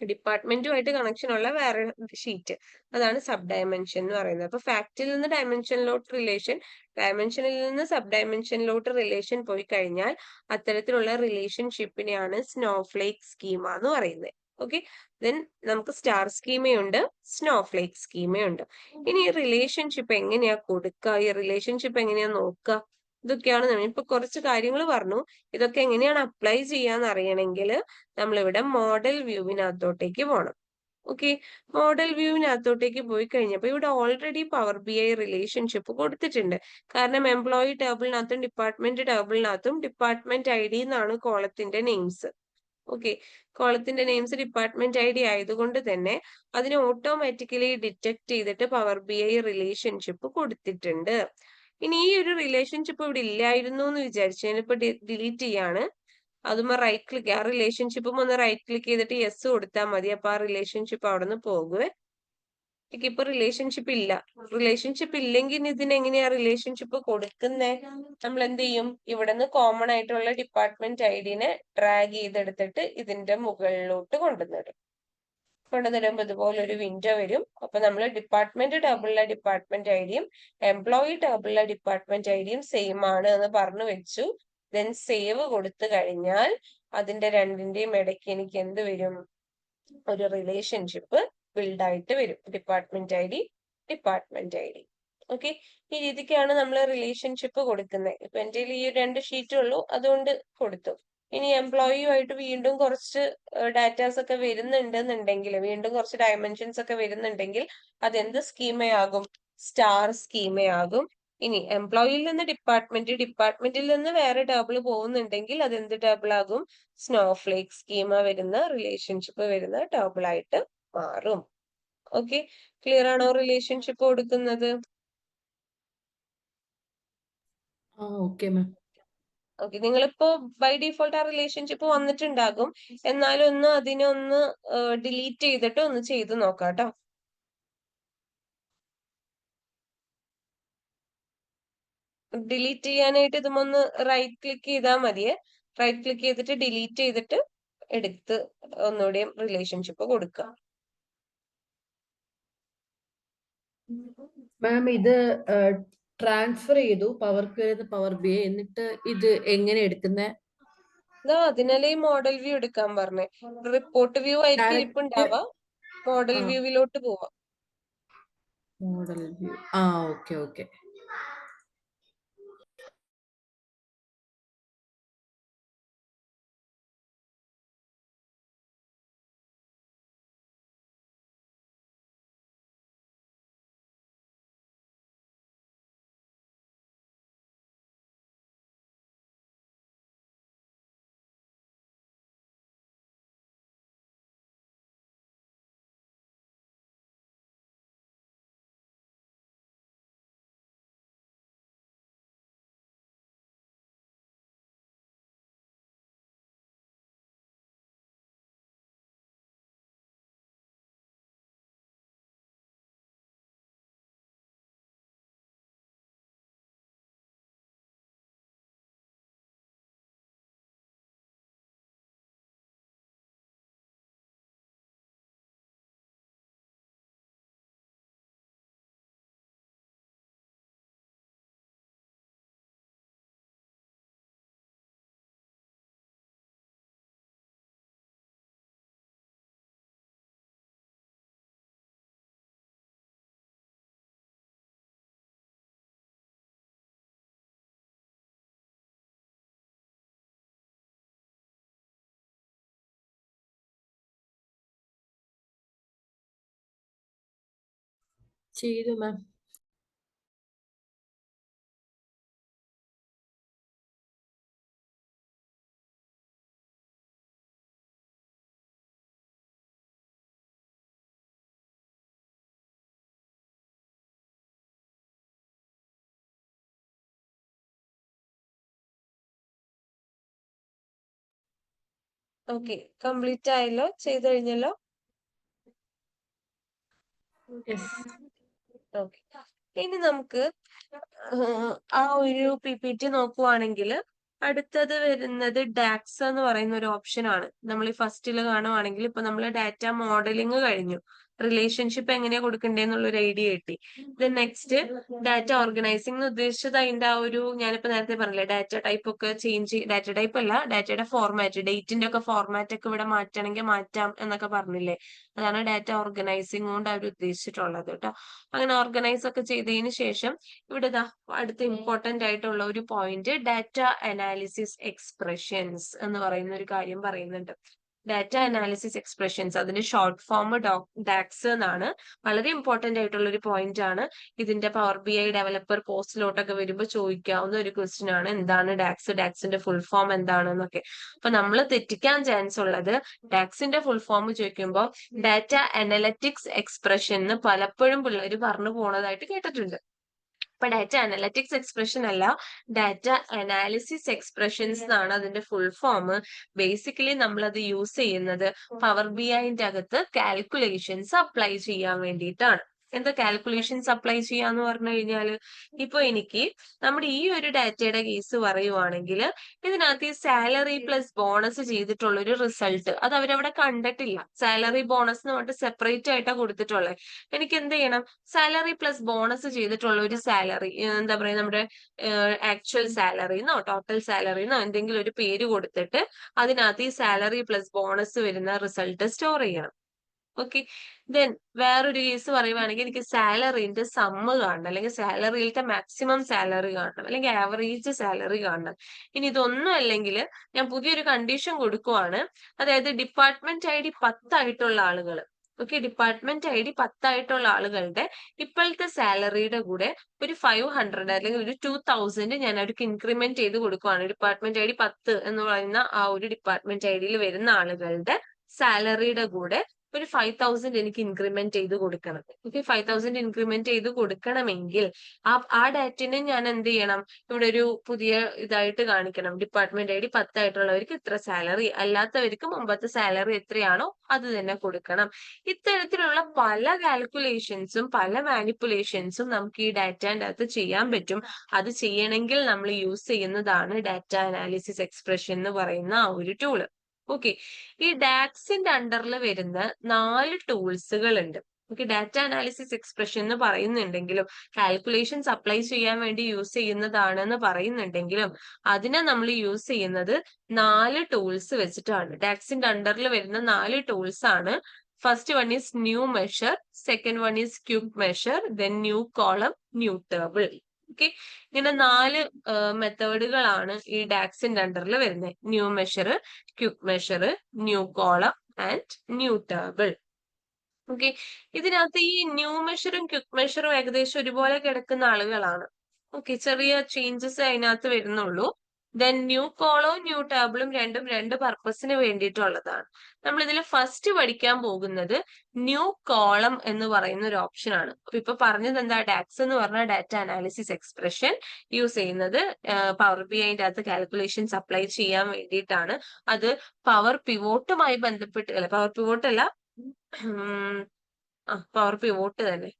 ഡിപ്പാർട്ട്മെന്റുമായിട്ട് കണക്ഷൻ ഉള്ള വേറെ ഷീറ്റ്, അതാണ് സബ് ഡയമെൻഷൻ എന്ന് പറയുന്നത്. അപ്പൊ ഫാക്റ്റിൽ നിന്ന് ഡയമെൻഷനിലോട്ട് റിലേഷൻ, ഡയമെൻഷനിൽ നിന്ന് സബ് ഡയമെൻഷനിലോട്ട് റിലേഷൻ പോയി കഴിഞ്ഞാൽ അത്തരത്തിലുള്ള റിലേഷൻഷിപ്പിനെയാണ് സ്നോഫ്ലേക്ക് സ്കീമ എന്ന് പറയുന്നത്. ഓക്കെ, ദെൻ നമുക്ക് സ്റ്റാർ സ്കീമയുണ്ട്, സ്നോഫ്ലേക്ക് സ്കീമയുണ്ട്. ഇനി ഈ റിലേഷൻഷിപ്പ് എങ്ങനെയാ കൊടുക്കുക, ഈ റിലേഷൻഷിപ്പ് എങ്ങനെയാ നോക്കുക, ഇതൊക്കെയാണ് നമ്മൾ ഇപ്പൊ കുറച്ച് കാര്യങ്ങൾ പറഞ്ഞു. ഇതൊക്കെ എങ്ങനെയാണ് അപ്ലൈ ചെയ്യാന്ന് അറിയണമെങ്കിൽ നമ്മളിവിടെ മോഡൽ വ്യൂവിനകത്തോട്ടേക്ക് പോകണം. ഓക്കെ, മോഡൽ വ്യൂവിനകത്തോട്ടേക്ക് പോയി കഴിഞ്ഞപ്പോൾ ഇവിടെ ഓൾറെഡി പവർ BI റിലേഷൻഷിപ്പ് കൊടുത്തിട്ടുണ്ട്. കാരണം എംപ്ലോയി ടേബിളിനകത്തും ഡിപ്പാർട്ട്മെന്റ് ടേബിളിനകത്തും ഡിപ്പാർട്ട്മെന്റ് ID എന്നാണ് കോളത്തിന്റെ നെയിംസ്. ഓക്കെ, കോളത്തിന്റെ നെയിംസ് ഡിപ്പാർട്ട്മെന്റ് ID ആയതുകൊണ്ട് തന്നെ അതിനെ ഓട്ടോമാറ്റിക്കലി ഡിറ്റക്ട് ചെയ്തിട്ട് പവർ BI റിലേഷൻഷിപ്പ് കൊടുത്തിട്ടുണ്ട്. ഇനി ഈ ഒരു റിലേഷൻഷിപ്പ് ഇവിടെ ഇല്ലായിരുന്നു എന്ന് വിചാരിച്ചു, ഞാനിപ്പോ ഡിലീറ്റ് ചെയ്യാണ്. അതുമ്പോ റൈറ്റ് ക്ലിക്ക്, ആ റിലേഷൻഷിപ്പും ഒന്ന് റൈറ്റ് ക്ലിക്ക് ചെയ്തിട്ട് യെസ് കൊടുത്താൽ മതി. അപ്പൊ ആ റിലേഷൻഷിപ്പ് അവിടെ നിന്ന് പോകുവേ. ഇപ്പൊ റിലേഷൻഷിപ്പ് ഇല്ല. റിലേഷൻഷിപ്പ് ഇല്ലെങ്കിൽ ഇതിനെങ്ങനെയാ റിലേഷൻഷിപ്പ് കൊടുക്കുന്നേ? നമ്മൾ എന്ത് ചെയ്യും, ഇവിടെ നിന്ന് കോമൺ ആയിട്ടുള്ള ഡിപ്പാർട്ട്മെന്റ് ഐഡിനെ ഡ്രാഗ് ചെയ്തെടുത്തിട്ട് ഇതിന്റെ മുകളിലോട്ട് കൊണ്ടുവന്നിടും. കൊണ്ടുവന്നിടുമ്പോ ഇതുപോലെ ഒരു വിൻഡോ വരും. അപ്പൊ നമ്മൾ ഡിപ്പാർട്ട്മെന്റ് ടേബിളിലെ ഡിപ്പാർട്ട്മെന്റ് ഐഡിയും എംപ്ലോയി ടേബിളിലെ ഡിപ്പാർട്ട്മെന്റ് ഐഡിയും സെയിം ആണ് എന്ന് പറഞ്ഞു വെച്ചു. ദെൻ സേവ് കൊടുത്തു കഴിഞ്ഞാൽ അതിന്റെ രണ്ടിന്റെയും ഇടയ്ക്ക് എനിക്ക് എന്ത് വരും, ഒരു റിലേഷൻഷിപ്പ് ബിൽഡ് ആയിട്ട് വരും. Department ID, department ID. Okay, ഈ രീതിക്കാണ് നമ്മൾ റിലേഷൻഷിപ്പ് കൊടുക്കുന്നത്. ഇപ്പൊ എന്റെ ഈ രണ്ട് ഷീറ്റേ ഉള്ളൂ, അതുകൊണ്ട് കൊടുത്തു. ഇനി എംപ്ലോയിയുമായിട്ട് വീണ്ടും കുറച്ച് ഡാറ്റാസ് ഒക്കെ വരുന്നുണ്ടെന്നുണ്ടെങ്കിൽ, വീണ്ടും കുറച്ച് ഡയമെൻഷൻസ് ഒക്കെ വരുന്നുണ്ടെങ്കിൽ അതെന്ത് സ്കീമയാകും? സ്റ്റാർ സ്കീമയാകും. ഇനി എംപ്ലോയിയിൽ നിന്ന് ഡിപ്പാർട്ട്മെന്റിൽ നിന്ന് വേറെ ടേബിൾ പോകുന്നുണ്ടെങ്കിൽ അതെന്ത് ടേബിൾ ആകും? സ്നോഫ്ലേക്ക് സ്കീമ വരുന്ന റിലേഷൻഷിപ്പ് വരുന്ന ടേബിൾ ആയിട്ട് മാറും. ഓക്കെ, ക്ലിയർ ആണോ റിലേഷൻഷിപ്പ് കൊടുക്കുന്നത്? Okay ma'am. ഓക്കെ, നിങ്ങളിപ്പോ ബൈ ഡിഫോൾട്ട് ആ റിലേഷൻഷിപ്പ് വന്നിട്ടുണ്ടാകും. എന്നാലും ഒന്ന് അതിനൊന്ന് ഡിലീറ്റ് ചെയ്തിട്ട് ഒന്ന് ചെയ്ത് നോക്കാം കേട്ടോ. ഡിലീറ്റ് ചെയ്യാനായിട്ട് ഇതുമൊന്ന് റൈറ്റ് ക്ലിക്ക് ചെയ്താൽ മതിയെ. റൈറ്റ് ക്ലിക്ക് ചെയ്തിട്ട് ഡിലീറ്റ് ചെയ്തിട്ട് എടുത്ത് ഒന്നുകൂടിയും റിലേഷൻഷിപ്പ് കൊടുക്കുക. മാം ഇത് ട്രാൻസ്ഫർ ചെയ്തു power query power B I, എന്നിട്ട് ഇത് എങ്ങനെ എടുക്കുന്നേ? അതിനല്ലേ ഈ മോഡൽ വ്യൂ എടുക്കാൻ പറഞ്ഞേ. റിപ്പോർട്ട് വ്യൂ ആയിരിക്കും ഇപ്പൊ ഉണ്ടാവുക. മോഡൽ വ്യൂവിലോട്ട് പോവാം. Model view. Okay okay. ചെയ്തു മാം. ഓക്കെ, കംപ്ലീറ്റ് ആയല്ലോ? ചെയ്ത് കഴിഞ്ഞല്ലോ? ഓക്കെ, ഇനി നമുക്ക് ആ ഒരു PPT നോക്കുവാണെങ്കിൽ അടുത്തത് വരുന്നത് ഡാക്സ് എന്ന് പറയുന്ന ഒരു ഓപ്ഷൻ ആണ്. നമ്മൾ ഈ ഫസ്റ്റിൽ കാണുവാണെങ്കിൽ ഇപ്പൊ നമ്മൾ ഡാറ്റ മോഡലിംഗ് കഴിഞ്ഞു, റിലേഷൻഷിപ്പ് എങ്ങനെയാ കൊടുക്കണ്ടേന്നുള്ള ഒരു ഐഡിയ കിട്ടി. നെക്സ്റ്റ് ഡാറ്റ ഓർഗനൈസിംഗ് എന്ന് ഉദ്ദേശിച്ചത് അതിന്റെ ആ ഒരു, ഞാനിപ്പോ നേരത്തെ പറഞ്ഞില്ലേ, ഡാറ്റ ടൈപ്പ് ഒക്കെ ചേഞ്ച്, ഡാറ്റ ടൈപ്പ് അല്ല, ഡാറ്റയുടെ ഫോർമാറ്റ്, ഡേറ്റിന്റെ ഒക്കെ ഫോർമാറ്റ് ഒക്കെ ഇവിടെ മാറ്റണമെങ്കിൽ മാറ്റാം എന്നൊക്കെ പറഞ്ഞില്ലേ. അതാണ് ഡാറ്റ ഓർഗനൈസിംഗ് കൊണ്ട് അവർ ഉദ്ദേശിച്ചിട്ടുള്ളത് കേട്ടോ. അങ്ങനെ ഓർഗനൈസ് ഒക്കെ ചെയ്തതിന് ശേഷം ഇവിടെ അടുത്ത ഇമ്പോർട്ടന്റ് ആയിട്ടുള്ള ഒരു പോയിന്റ് ഡാറ്റ അനാലിസിസ് എക്സ്പ്രഷൻസ് എന്ന് പറയുന്ന ഒരു കാര്യം പറയുന്നുണ്ട്. ഡാറ്റ അനാലിസിസ് എക്സ്പ്രഷൻസ്, അതിന്റെ ഷോർട്ട് ഫോം ഡാക്സ് എന്നാണ്. വളരെ ഇമ്പോർട്ടന്റ് ആയിട്ടുള്ള ഒരു പോയിന്റ് ആണ്. ഇതിന്റെ പവർ BI ഡെവലപ്പർ പോസ്റ്റിലോട്ടൊക്കെ വരുമ്പോൾ ചോദിക്കാവുന്ന ഒരു ക്വസ്റ്റ്യൻ ആണ്, എന്താണ് ഡാക്സ്, ഡാക്സിന്റെ ഫുൾ ഫോം എന്താണെന്നൊക്കെ. അപ്പൊ നമ്മൾ തെറ്റിക്കാൻ ചാൻസ് ഉള്ളത്, ഡാക്സിന്റെ ഫുൾ ഫോം ചോദിക്കുമ്പോൾ ഡാറ്റ അനലറ്റിക്സ് എക്സ്പ്രഷൻ എന്ന് പലപ്പോഴും പിള്ളേർ പറഞ്ഞു പോണതായിട്ട് കേട്ടിട്ടുണ്ട്. ഇപ്പൊ ഡാറ്റ അനലറ്റിക്സ് എക്സ്പ്രഷൻ അല്ല, ഡാറ്റ അനാലിസിസ് എക്സ്പ്രഷൻസ് എന്നാണ് അതിന്റെ ഫുൾ ഫോം. ബേസിക്കലി നമ്മൾ അത് യൂസ് ചെയ്യുന്നത് പവർ BIന്റെ അകത്ത് കാൽക്കുലേഷൻസ് അപ്ലൈ ചെയ്യാൻ വേണ്ടിയിട്ടാണ്. എന്താ കാൽക്കുലേഷൻസ് അപ്ലൈ ചെയ്യാന്ന് പറഞ്ഞു കഴിഞ്ഞാൽ, ഇപ്പൊ എനിക്ക് നമ്മുടെ ഈ ഒരു ഡാറ്റയുടെ കേസ് പറയുവാണെങ്കിൽ ഇതിനകത്ത് ഈ സാലറി പ്ലസ് ബോണസ് ചെയ്തിട്ടുള്ള ഒരു റിസൾട്ട് അത് അവരവിടെ കണ്ടിട്ടില്ല. സാലറി ബോണസ് എന്ന് പറഞ്ഞിട്ട് സെപ്പറേറ്റ് ആയിട്ടാണ് കൊടുത്തിട്ടുള്ളത്. എനിക്ക് എന്ത് ചെയ്യണം? സാലറി പ്ലസ് ബോണസ് ചെയ്തിട്ടുള്ള ഒരു സാലറി, എന്താ പറയാ, നമ്മുടെ ആക്ച്വൽ സാലറിന്നോ ടോട്ടൽ സാലറിന്നോ എന്തെങ്കിലും ഒരു പേര് കൊടുത്തിട്ട് അതിനകത്ത് ഈ സാലറി പ്ലസ് ബോണസ് വരുന്ന റിസൾട്ട് സ്റ്റോർ ചെയ്യണം. ഓക്കെ. ദെൻ വേറൊരു കേസ് പറയുവാണെങ്കിൽ എനിക്ക് സാലറിന്റെ സമ്മ് കാണണം, അല്ലെങ്കിൽ സാലറിയിലത്തെ മാക്സിമം സാലറി കാണണം, അല്ലെങ്കിൽ ആവറേജ് സാലറി കാണണം. ഇനി ഇതൊന്നും അല്ലെങ്കിൽ ഞാൻ പുതിയൊരു കണ്ടീഷൻ കൊടുക്കുവാണ്. അതായത് ഡിപ്പാർട്ട്മെന്റ് ഐ ഡി 10 ആയിട്ടുള്ള ആളുകൾ, ഓക്കെ, ഡിപ്പാർട്ട്മെന്റ് ഐ ഡി 10 ആയിട്ടുള്ള ആളുകളുടെ ഇപ്പോഴത്തെ സാലറിയുടെ കൂടെ ഒരു 500 അല്ലെങ്കിൽ ഒരു 2000 ഞാൻ അവർക്ക് ഇൻക്രിമെന്റ് ചെയ്ത് കൊടുക്കുവാണ്. ഡിപ്പാർട്ട്മെന്റ് ഐ ഡി 10 എന്ന് പറയുന്ന ആ ഒരു ഡിപ്പാർട്ട്മെന്റ് ഐ ഡിയിൽ വരുന്ന ആളുകളുടെ സാലറിയുടെ കൂടെ ഒരു 5000 എനിക്ക് ഇൻക്രിമെന്റ് ചെയ്ത് കൊടുക്കണം. ഓക്കെ, 5000 ഇൻക്രിമെന്റ് ചെയ്ത് കൊടുക്കണമെങ്കിൽ ആ ഡാറ്റിനെ ഞാൻ എന്ത് ചെയ്യണം, ഇവിടെ ഒരു പുതിയ ഇതായിട്ട് കാണിക്കണം. ഡിപ്പാർട്ട്മെന്റ് ഐ ഡി 10 ആയിട്ടുള്ളവർക്ക് ഇത്ര സാലറി, അല്ലാത്തവർക്ക് മുമ്പത്തെ സാലറി എത്രയാണോ അത് തന്നെ കൊടുക്കണം. ഇത്തരത്തിലുള്ള പല കാൽക്കുലേഷൻസും പല മാനിപ്പുലേഷൻസും നമുക്ക് ഈ ഡാറ്റാൻ്റെ അകത്ത് ചെയ്യാൻ പറ്റും. അത് ചെയ്യണമെങ്കിൽ നമ്മൾ യൂസ് ചെയ്യുന്നതാണ് ഡാറ്റ അനാലിസിസ് എക്സ്പ്രഷൻ എന്ന് പറയുന്ന ആ ഒരു ടൂള്. ഓക്കെ, ഈ ഡാക്സിന്റെ അണ്ടറിൽ വരുന്ന 4 ടൂൾസുകൾ ഉണ്ട്. ഓക്കെ, ഡാറ്റ അനാലിസിസ് എക്സ്പ്രഷൻ എന്ന് പറയുന്നുണ്ടെങ്കിലും കാൽക്കുലേഷൻസ് അപ്ലൈ ചെയ്യാൻ വേണ്ടി യൂസ് ചെയ്യുന്നതാണെന്ന് പറയുന്നുണ്ടെങ്കിലും അതിനെ നമ്മൾ യൂസ് ചെയ്യുന്നത് 4 ടൂൾസ് വെച്ചിട്ടാണ്. ഡാക്സിന്റെ അണ്ടറിൽ വരുന്ന 4 ടൂൾസ് ആണ്. First one is new measure, second one is cube measure, then new column, new table. Okay, ഇങ്ങനെ 4 മെത്തേഡുകളാണ് ഈ ഡാക്സിന്റെ അണ്ടറിൽ വരുന്നത്. New measure, cube measure, new column and new table. Okay, ഇതിനകത്ത് ഈ ന്യൂ മെഷറും ക്വിക്ക് മെഷറും ഏകദേശം ഒരുപോലെ കിടക്കുന്ന ആളുകളാണ്. ഓക്കെ, ചെറിയ ചേഞ്ചസ് അതിനകത്ത് വരുന്നുള്ളൂ. ദെൻ ന്യൂ കോളവും ന്യൂ ടേബിളും രണ്ടും രണ്ട് പർപ്പസിന് വേണ്ടിയിട്ടുള്ളതാണ്. നമ്മൾ ഇതിൽ ഫസ്റ്റ് പഠിക്കാൻ പോകുന്നത് ന്യൂ കോളം എന്ന് പറയുന്ന ഒരു ഓപ്ഷൻ ആണ്. അപ്പൊ ഇപ്പൊ പറഞ്ഞത് എന്താ, ഡാക്സ് എന്ന് പറഞ്ഞ ഡാറ്റ അനാലിസിസ് എക്സ്പ്രഷൻ യൂസ് ചെയ്യുന്നത് പവർ ബി ഐന്റെ അകത്ത് കാൽക്കുലേഷൻസ് അപ്ലൈ ചെയ്യാൻ വേണ്ടിയിട്ടാണ്. അത് പവർ പിവോട്ടുമായി ബന്ധപ്പെട്ട്, അല്ല പവർ പിവോട്ട് അല്ല, പവർ പിവോട്ട് തന്നെ,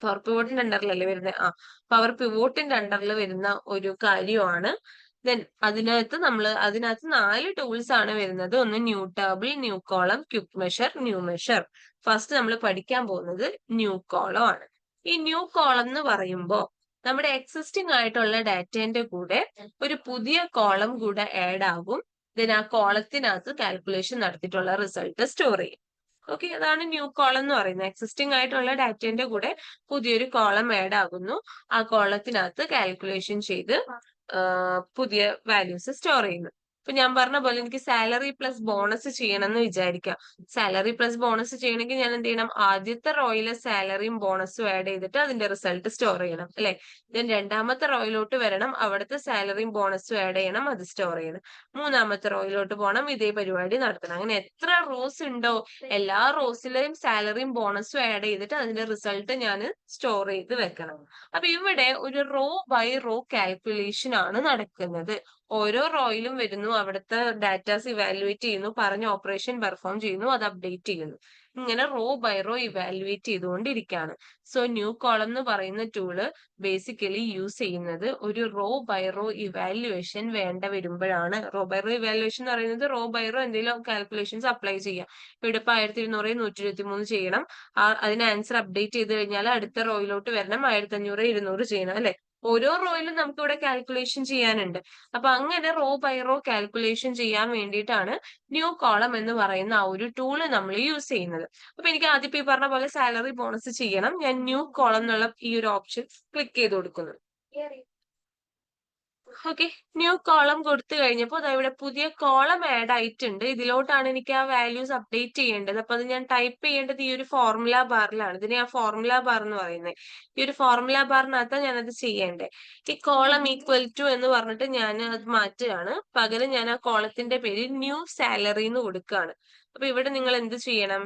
പവർ പിവോട്ടിന്റെ അണ്ടറിലല്ലേ വരുന്നത്. പവർ പിവോട്ടിന്റെ അണ്ടറിൽ വരുന്ന ഒരു കാര്യമാണ്. ദെൻ അതിനകത്ത് 4 ടൂൾസ് ആണ് വരുന്നത്. ഒന്ന് new table, new column, quick measure, new measure. First നമ്മൾ പഠിക്കാൻ പോകുന്നത് ന്യൂ കോളം ആണ്. ഈ ന്യൂ കോളം എന്ന് പറയുമ്പോൾ നമ്മുടെ എക്സിസ്റ്റിംഗ് ആയിട്ടുള്ള ഡാറ്റേന്റെ കൂടെ ഒരു പുതിയ കോളം കൂടെ ആഡ് ആകും. ദെൻ ആ കോളത്തിനകത്ത് കാൽക്കുലേഷൻ നടത്തിയിട്ടുള്ള റിസൾട്ട് സ്റ്റോർ ചെയ്യും. ഓക്കെ, അതാണ് ന്യൂ കോളം എന്ന് പറയുന്നത്. എക്സിസ്റ്റിംഗ് ആയിട്ടുള്ള ഡാറ്റേന്റെ കൂടെ പുതിയൊരു കോളം ആഡ് ആകുന്നു. ആ കോളത്തിനകത്ത് കാൽക്കുലേഷൻ ചെയ്ത് പുതിയ വാല്യൂസ് സ്റ്റോർ ചെയ്യുന്നു. ഇപ്പൊ ഞാൻ പറഞ്ഞ പോലെ എനിക്ക് സാലറി പ്ലസ് ബോണസ് ചെയ്യണം എന്ന് വിചാരിക്കാം. സാലറി പ്ലസ് ബോണസ് ചെയ്യണമെങ്കിൽ ഞാൻ എന്ത് ചെയ്യണം, ആദ്യത്തെ റോയിലെ സാലറിയും ബോണസും ആഡ് ചെയ്തിട്ട് അതിന്റെ റിസൾട്ട് സ്റ്റോർ ചെയ്യണം, അല്ലെ. ദെൻ രണ്ടാമത്തെ റോയിലോട്ട് വരണം, അവിടുത്തെ സാലറിയും ബോണസും ആഡ് ചെയ്യണം, അത് സ്റ്റോർ ചെയ്യണം. മൂന്നാമത്തെ റോയിലോട്ട് പോകണം, ഇതേ പരിപാടി നടത്തണം. അങ്ങനെ എത്ര റോസ് ഉണ്ടോ എല്ലാ റോസിലെയും സാലറിയും ബോണസും ആഡ് ചെയ്തിട്ട് അതിന്റെ റിസൾട്ട് ഞാൻ സ്റ്റോർ ചെയ്ത് വെക്കണം. അപ്പൊ ഇവിടെ ഒരു റോ ബൈ റോ കാൽക്കുലേഷൻ ആണ് നടക്കുന്നത്. ഓരോ റോയിലും വരുന്നു, അവിടുത്തെ ഡാറ്റാസ് ഇവാലുവേറ്റ് ചെയ്യുന്നു, പറഞ്ഞ ഓപ്പറേഷൻ പെർഫോം ചെയ്യുന്നു, അത് അപ്ഡേറ്റ് ചെയ്യുന്നു. ഇങ്ങനെ റോ ബൈ റോ ഇവാലുവേറ്റ് ചെയ്തുകൊണ്ടിരിക്കുകയാണ്. സോ ന്യൂ കോളം എന്ന് പറയുന്ന ടൂള് ബേസിക്കലി യൂസ് ചെയ്യുന്നത് ഒരു റോ ബൈ റോ ഇവാലുവേഷൻ വേണ്ട വരുമ്പോഴാണ്. റോ ബൈ റോ ഇവാലുവേഷൻ എന്ന് പറയുന്നത് റോ ബൈ റോ എന്തെങ്കിലും കാൽക്കുലേഷൻസ് അപ്ലൈ ചെയ്യാം. ഇവിടെ ഇപ്പൊ 1200 123 ചെയ്യണം, അതിന് ആൻസർ അപ്ഡേറ്റ് ചെയ്ത് കഴിഞ്ഞാൽ അടുത്ത റോയിലോട്ട് വരണം, 1500 200 ചെയ്യണം, അല്ലെ. ഓരോ റോയിലും നമുക്ക് ഇവിടെ കാൽക്കുലേഷൻ ചെയ്യാനുണ്ട്. അപ്പൊ അങ്ങനെ റോ ബൈ റോ കാൽക്കുലേഷൻ ചെയ്യാൻ വേണ്ടിയിട്ടാണ് ന്യൂ കോളം എന്ന് പറയുന്ന ആ ഒരു ടൂള് നമ്മൾ യൂസ് ചെയ്യുന്നത്. അപ്പൊ എനിക്ക് ആദ്യം ഈ പറഞ്ഞ പോലെ സാലറി ബോണസ് ചെയ്യണം, ഞാൻ ന്യൂ കോളം എന്നുള്ള ഈ ഒരു ഓപ്ഷൻ ക്ലിക്ക് ചെയ്ത് കൊടുക്കുന്നു. ഓക്കെ, ന്യൂ കോളം കൊടുത്തു കഴിഞ്ഞപ്പോൾ ഇവിടെ പുതിയ കോളം ആഡ് ആയിട്ടുണ്ട്. ഇതിലോട്ടാണ് എനിക്ക് ആ വാല്യൂസ് അപ്ഡേറ്റ് ചെയ്യേണ്ടത്. അപ്പൊ അത് ഞാൻ ടൈപ്പ് ചെയ്യേണ്ടത് ഈ ഒരു ഫോർമുല ബാറിലാണ്. ഇതിനെ ആ ഫോർമുല ബാർ എന്ന് പറയുന്നത്. ഈ ഒരു ഫോർമുല ബാറിനകത്ത് ഞാനത് ചെയ്യേണ്ടത്. ഈ കോളം ഈക്വൽ ടു എന്ന് പറഞ്ഞിട്ട് ഞാൻ അത് മാറ്റുകയാണ്. പകരം ഞാൻ ആ കോളത്തിന്റെ പേര് ന്യൂ സാലറി എന്ന് കൊടുക്കുകയാണ്. അപ്പൊ ഇവിടെ നിങ്ങൾ എന്ത് ചെയ്യണം,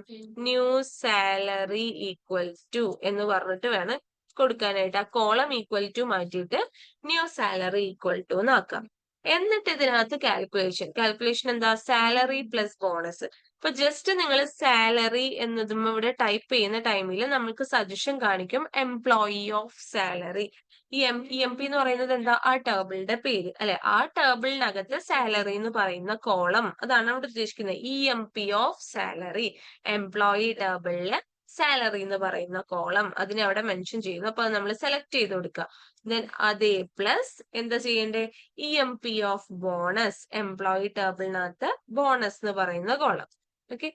ന്യൂ സാലറി ഈക്വൽ ടു എന്ന് പറഞ്ഞിട്ട് വേണം കൊടുക്കാനായിട്ട്. ആ കോളം ഈക്വൽ ടു മാറ്റിയിട്ട് ന്യൂ സാലറി ഈക്വൽ ടു എന്നാക്കാം. എന്നിട്ട് ഇതിനകത്ത് കാൽക്കുലേഷൻ എന്താ, സാലറി പ്ലസ് ബോണസ്. ഇപ്പൊ ജസ്റ്റ് നിങ്ങൾ സാലറി എന്നതും ഇവിടെ ടൈപ്പ് ചെയ്യുന്ന ടൈമിൽ നമുക്ക് സജഷൻ കാണിക്കും എംപ്ലോയി ഓഫ് സാലറി. ഈ എം പി എന്ന് പറയുന്നത് എന്താ, ആ ടേബിളിന്റെ പേര്, അല്ലെ. ആ ടേബിളിനകത്ത് സാലറി എന്ന് പറയുന്ന കോളം, അതാണ് അവിടെ ഉദ്ദേശിക്കുന്നത്. EMP ഓഫ് സാലറി, എംപ്ലോയി ടേബിളില് സാലറി എന്ന് പറയുന്ന കോളം അതിനെ അവിടെ മെൻഷൻ ചെയ്യുന്നു. അപ്പൊ നമ്മൾ സെലക്ട് ചെയ്ത് കൊടുക്കുക. ദെൻ അതേ പ്ലസ് എന്താ ചെയ്യേണ്ടേ, EMP ഓഫ് ബോണസ്, എംപ്ലോയി ടേബിളിനകത്ത് ബോണസ് എന്ന് പറയുന്ന column. Okay,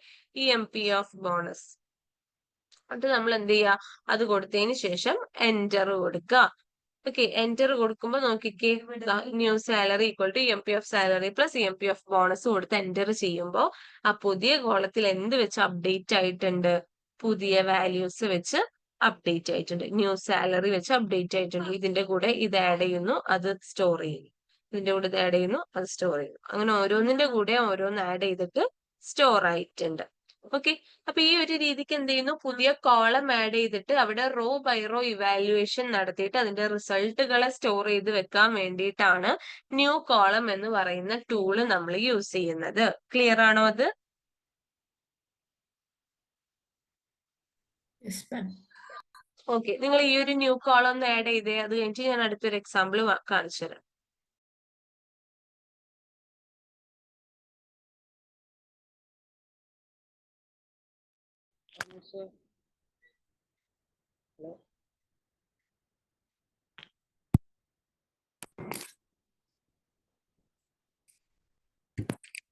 EMP of bonus. അത് നമ്മൾ എന്ത് ചെയ്യുക, അത് കൊടുത്തതിന് ശേഷം എൻറ്റർ കൊടുക്കുക. ഓക്കെ, എൻറ്റർ കൊടുക്കുമ്പോൾ നോക്കിക്കേ, new salary equal to EMP of salary plus EMP of bonus കൊടുത്ത് എൻറ്റർ ചെയ്യുമ്പോൾ ആ പുതിയ കോളത്തിൽ എന്ത് വെച്ച് അപ്ഡേറ്റ് ആയിട്ടുണ്ട്, പുതിയ വാല്യൂസ് വെച്ച് അപ്ഡേറ്റ് ആയിട്ടുണ്ട്, ന്യൂ സാലറി വെച്ച് അപ്ഡേറ്റ് ആയിട്ടുണ്ട്. ഇതിന്റെ കൂടെ ഇത് ആഡ് ചെയ്യുന്നു, അത് സ്റ്റോർ ചെയ്യുന്നു, ഇതിന്റെ കൂടെ ഇത് ആഡ് ചെയ്യുന്നു, അത് സ്റ്റോർ ചെയ്യുന്നു. അങ്ങനെ ഓരോന്നിന്റെ കൂടെ ഓരോന്ന് ആഡ് ചെയ്തിട്ട് സ്റ്റോർ ആയിട്ടുണ്ട്. ഓക്കെ, അപ്പൊ ഈ ഒരു രീതിക്ക് എന്ത് ചെയ്യുന്നു, പുതിയ കോളം ആഡ് ചെയ്തിട്ട് അവിടെ റോ ബൈ റോ ഇവാലുവേഷൻ നടത്തിയിട്ട് അതിന്റെ റിസൾട്ടുകളെ സ്റ്റോർ ചെയ്ത് വെക്കാൻ വേണ്ടിയിട്ടാണ് ന്യൂ കോളം എന്ന് പറയുന്ന ടൂള് നമ്മൾ യൂസ് ചെയ്യുന്നത്. ക്ലിയർ ആണോ അത്? Yes, ma'am. ഓക്കെ, നിങ്ങൾ ഈ ഒരു ന്യൂ കോളം ഒന്ന് ആഡ് ചെയ്തേ, അത് കഴിഞ്ഞിട്ട് ഞാൻ അടുത്തൊരു എക്സാമ്പിൾ കാണിച്ചു തരാം.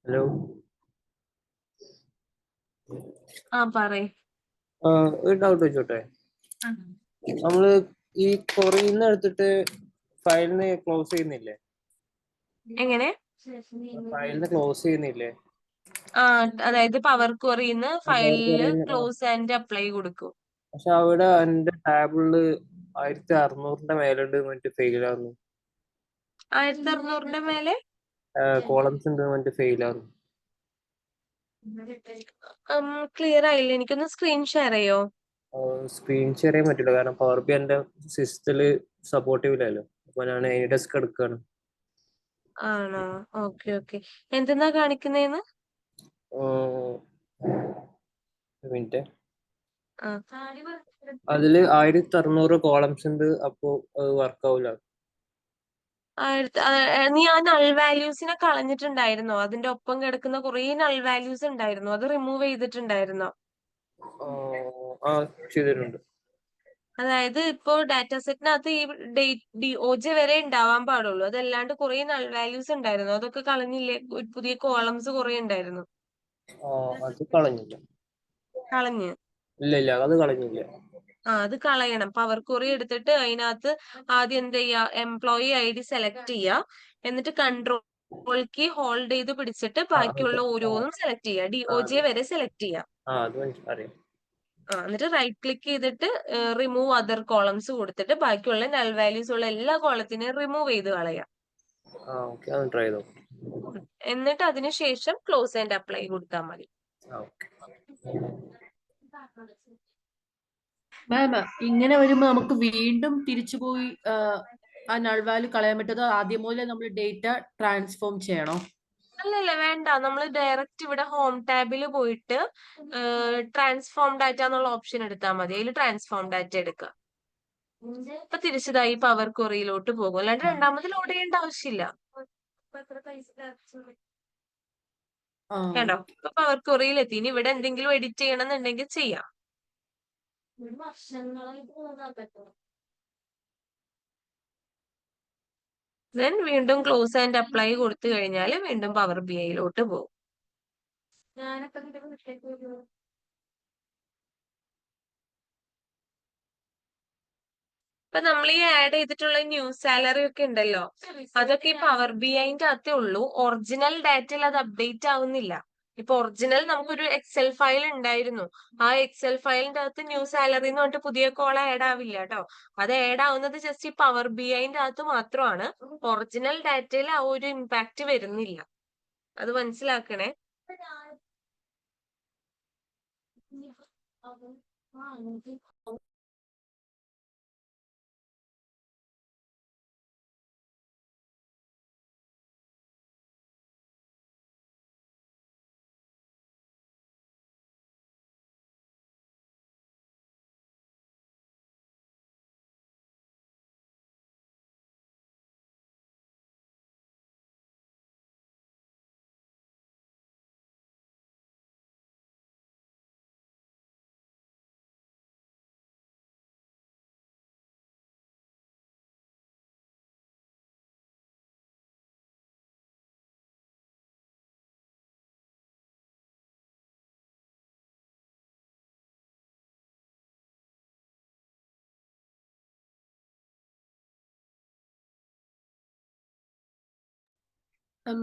ഹലോ, പറയ്. ഒരു ഡൗട്ട് വെച്ചോട്ടെ. നമ്മള് ഈ കൊറിയന്ന് എടുത്തിട്ട് ഫയലിന് ക്ലോസ് ചെയ്യുന്നില്ലേ? എങ്ങനെ? ഫയലിന് ക്ലോസ് ചെയ്യുന്നില്ലേ? അതായത് പവർ ക്വറിന്ന് ഫയലില് query ന്ന് ക്ലോസ് ആൻഡ് അപ്ലൈ കൊടുക്കും. പക്ഷെ അവിടെ എന്റെ ടാബിളില് 1600 മേലുണ്ട് മറ്റേ ഫെയിൽ ആകുന്നു. 1600 മേലെ കോളംസ് ഉണ്ട് മറ്റേ ഫെയിൽ ആകുന്നു. ക്ലിയർ ആയില്ല, എനിക്കൊന്ന് സ്ക്രീൻ ഷെയർ ചെയ്യോ? സ്ക്രീൻ ഷെയർ ചെയ്യാൻ പറ്റില്ല, കാരണം പവർ ബി എന്റെ സിസ്റ്റത്തില് സപ്പോർട്ടീവ് ഇല്ലല്ലോ. അപ്പൊ ഞാൻ ഡെസ്ക് എടുക്കാണ്. ആണോ? ഓക്കെ ഓക്കെ, എന്തെന്നാ കാണിക്കുന്നേന്ന്? മിനിറ്റ്, ആ അതില് 1600 കോളംസ് ഉണ്ട്. അപ്പൊ അത് വർക്ക് ആവില്ല. നീ ആ നൾ വാല്യൂസിനെ കളഞ്ഞിട്ടുണ്ടായിരുന്നോ? അതിന്റെ ഒപ്പം കിടക്കുന്ന കുറെ നൾ വാല്യൂസ് ഉണ്ടായിരുന്നു, അത് റിമൂവ് ചെയ്തിട്ടുണ്ടായിരുന്നോ? ചെയ്തിട്ടുണ്ട്. അതായത് ഇപ്പോ ഡാറ്റ സെറ്റിനകത്ത് ഈ DOJ വരെ ഉണ്ടാവാൻ പാടുള്ളൂ, അതല്ലാണ്ട് കുറെ നൾ വാല്യൂസ് ഉണ്ടായിരുന്നു, അതൊക്കെ കളഞ്ഞില്ലേ? പുതിയ കോളംസ് കുറെ ഉണ്ടായിരുന്നു. അത് കളഞ്ഞില്ല. കളഞ്ഞ്? ഇല്ല, അത് കളഞ്ഞില്ല. അത് കളയണം. പവർ ക്വറി എടുത്തിട്ട് അതിനകത്ത് ആദ്യം എന്ത് ചെയ്യാ, എംപ്ലോയി ID സെലക്ട് ചെയ്യാ, എന്നിട്ട് കൺട്രോൾ കീ ഹോൾഡ് ചെയ്ത് പിടിച്ചിട്ട് ബാക്കിയുള്ള ഓരോന്നും സെലക്ട് ചെയ്യാ, DOJ വരെ സെലക്ട് ചെയ്യാം. അത് അറിയാം. എന്നിട്ട് റൈറ്റ് ക്ലിക്ക് ചെയ്തിട്ട് റിമൂവ് അതർ കോളംസ് കൊടുത്തിട്ട് ബാക്കിയുള്ള നൾ വാല്യൂസ് ഉള്ള എല്ലാ കോളത്തിനെയും റിമൂവ് ചെയ്ത് കളയാം. ട്രൈ ചെയ്തോ. എന്നിട്ട് അതിനുശേഷം ക്ലോസ് ആൻഡ് അപ്ലൈ കൊടുത്താൽ മതി. മാം, ഇങ്ങനെ വരുമ്പോ നമുക്ക് വീണ്ടും തിരിച്ചു പോയി ആ നൾ വാല്യൂ കളയാൻ പറ്റുമോ? ആദ്യം മുതലേ നമ്മൾ ഡേറ്റ ട്രാൻസ്ഫോം ചെയ്യണോ? അല്ലല്ല, വേണ്ട. നമ്മൾ ഡയറക്റ്റ് ഇവിടെ ഹോം ടാബിൽ പോയിട്ട് ട്രാൻസ്ഫോം ഡാറ്റ എന്നുള്ള ഓപ്ഷൻ എടുത്താൽ മതി. അതിൽ ട്രാൻസ്ഫോം ഡാറ്റ എടുക്കുക. ഇപ്പൊ തിരിച്ചതായി പവർ ക്വറിയിലോട്ട് പോകും, അല്ലാണ്ട് രണ്ടാമത് ലോഡ് ചെയ്യേണ്ട ആവശ്യമില്ല. കേട്ടോ, ഇപ്പൊ പവർ ക്വറിയിൽ എത്തി. ഇനി ഇവിടെ എന്തെങ്കിലും എഡിറ്റ് ചെയ്യണമെന്നുണ്ടെങ്കിൽ ചെയ്യാം. ദെൻ വീണ്ടും ക്ലോസ് ആൻഡ് അപ്ലൈ കൊടുത്തു കഴിഞ്ഞാൽ വീണ്ടും പവർ BIയിലോട്ട് പോകും. ഇപ്പൊ നമ്മൾ ഈ ആഡ് ചെയ്തിട്ടുള്ള ന്യൂ സാലറി ഒക്കെ ഉണ്ടല്ലോ, അതൊക്കെ ഈ പവർ BIന്റെ അകത്തേ ഉള്ളൂ. ഒറിജിനൽ ഡാറ്റയിൽ അത് അപ്ഡേറ്റ് ആവുന്നില്ല. ഇപ്പൊ ഒറിജിനൽ നമുക്കൊരു എക്സൽ ഫയൽ ഉണ്ടായിരുന്നു, ആ എക്സൽ ഫയലിന്റെ അകത്ത് ന്യൂ സാലറി എന്ന് പറഞ്ഞിട്ട് പുതിയ കോള ആഡ് ആവില്ല കേട്ടോ. അത് ആഡ് ആവുന്നത് ജസ്റ്റ് ഈ പവർ BIന്റെ അകത്ത് മാത്രമാണ്. ഒറിജിനൽ ഡാറ്റയിൽ ആ ഒരു ഇമ്പാക്ട് വരുന്നില്ല, അത് മനസ്സിലാക്കണേ.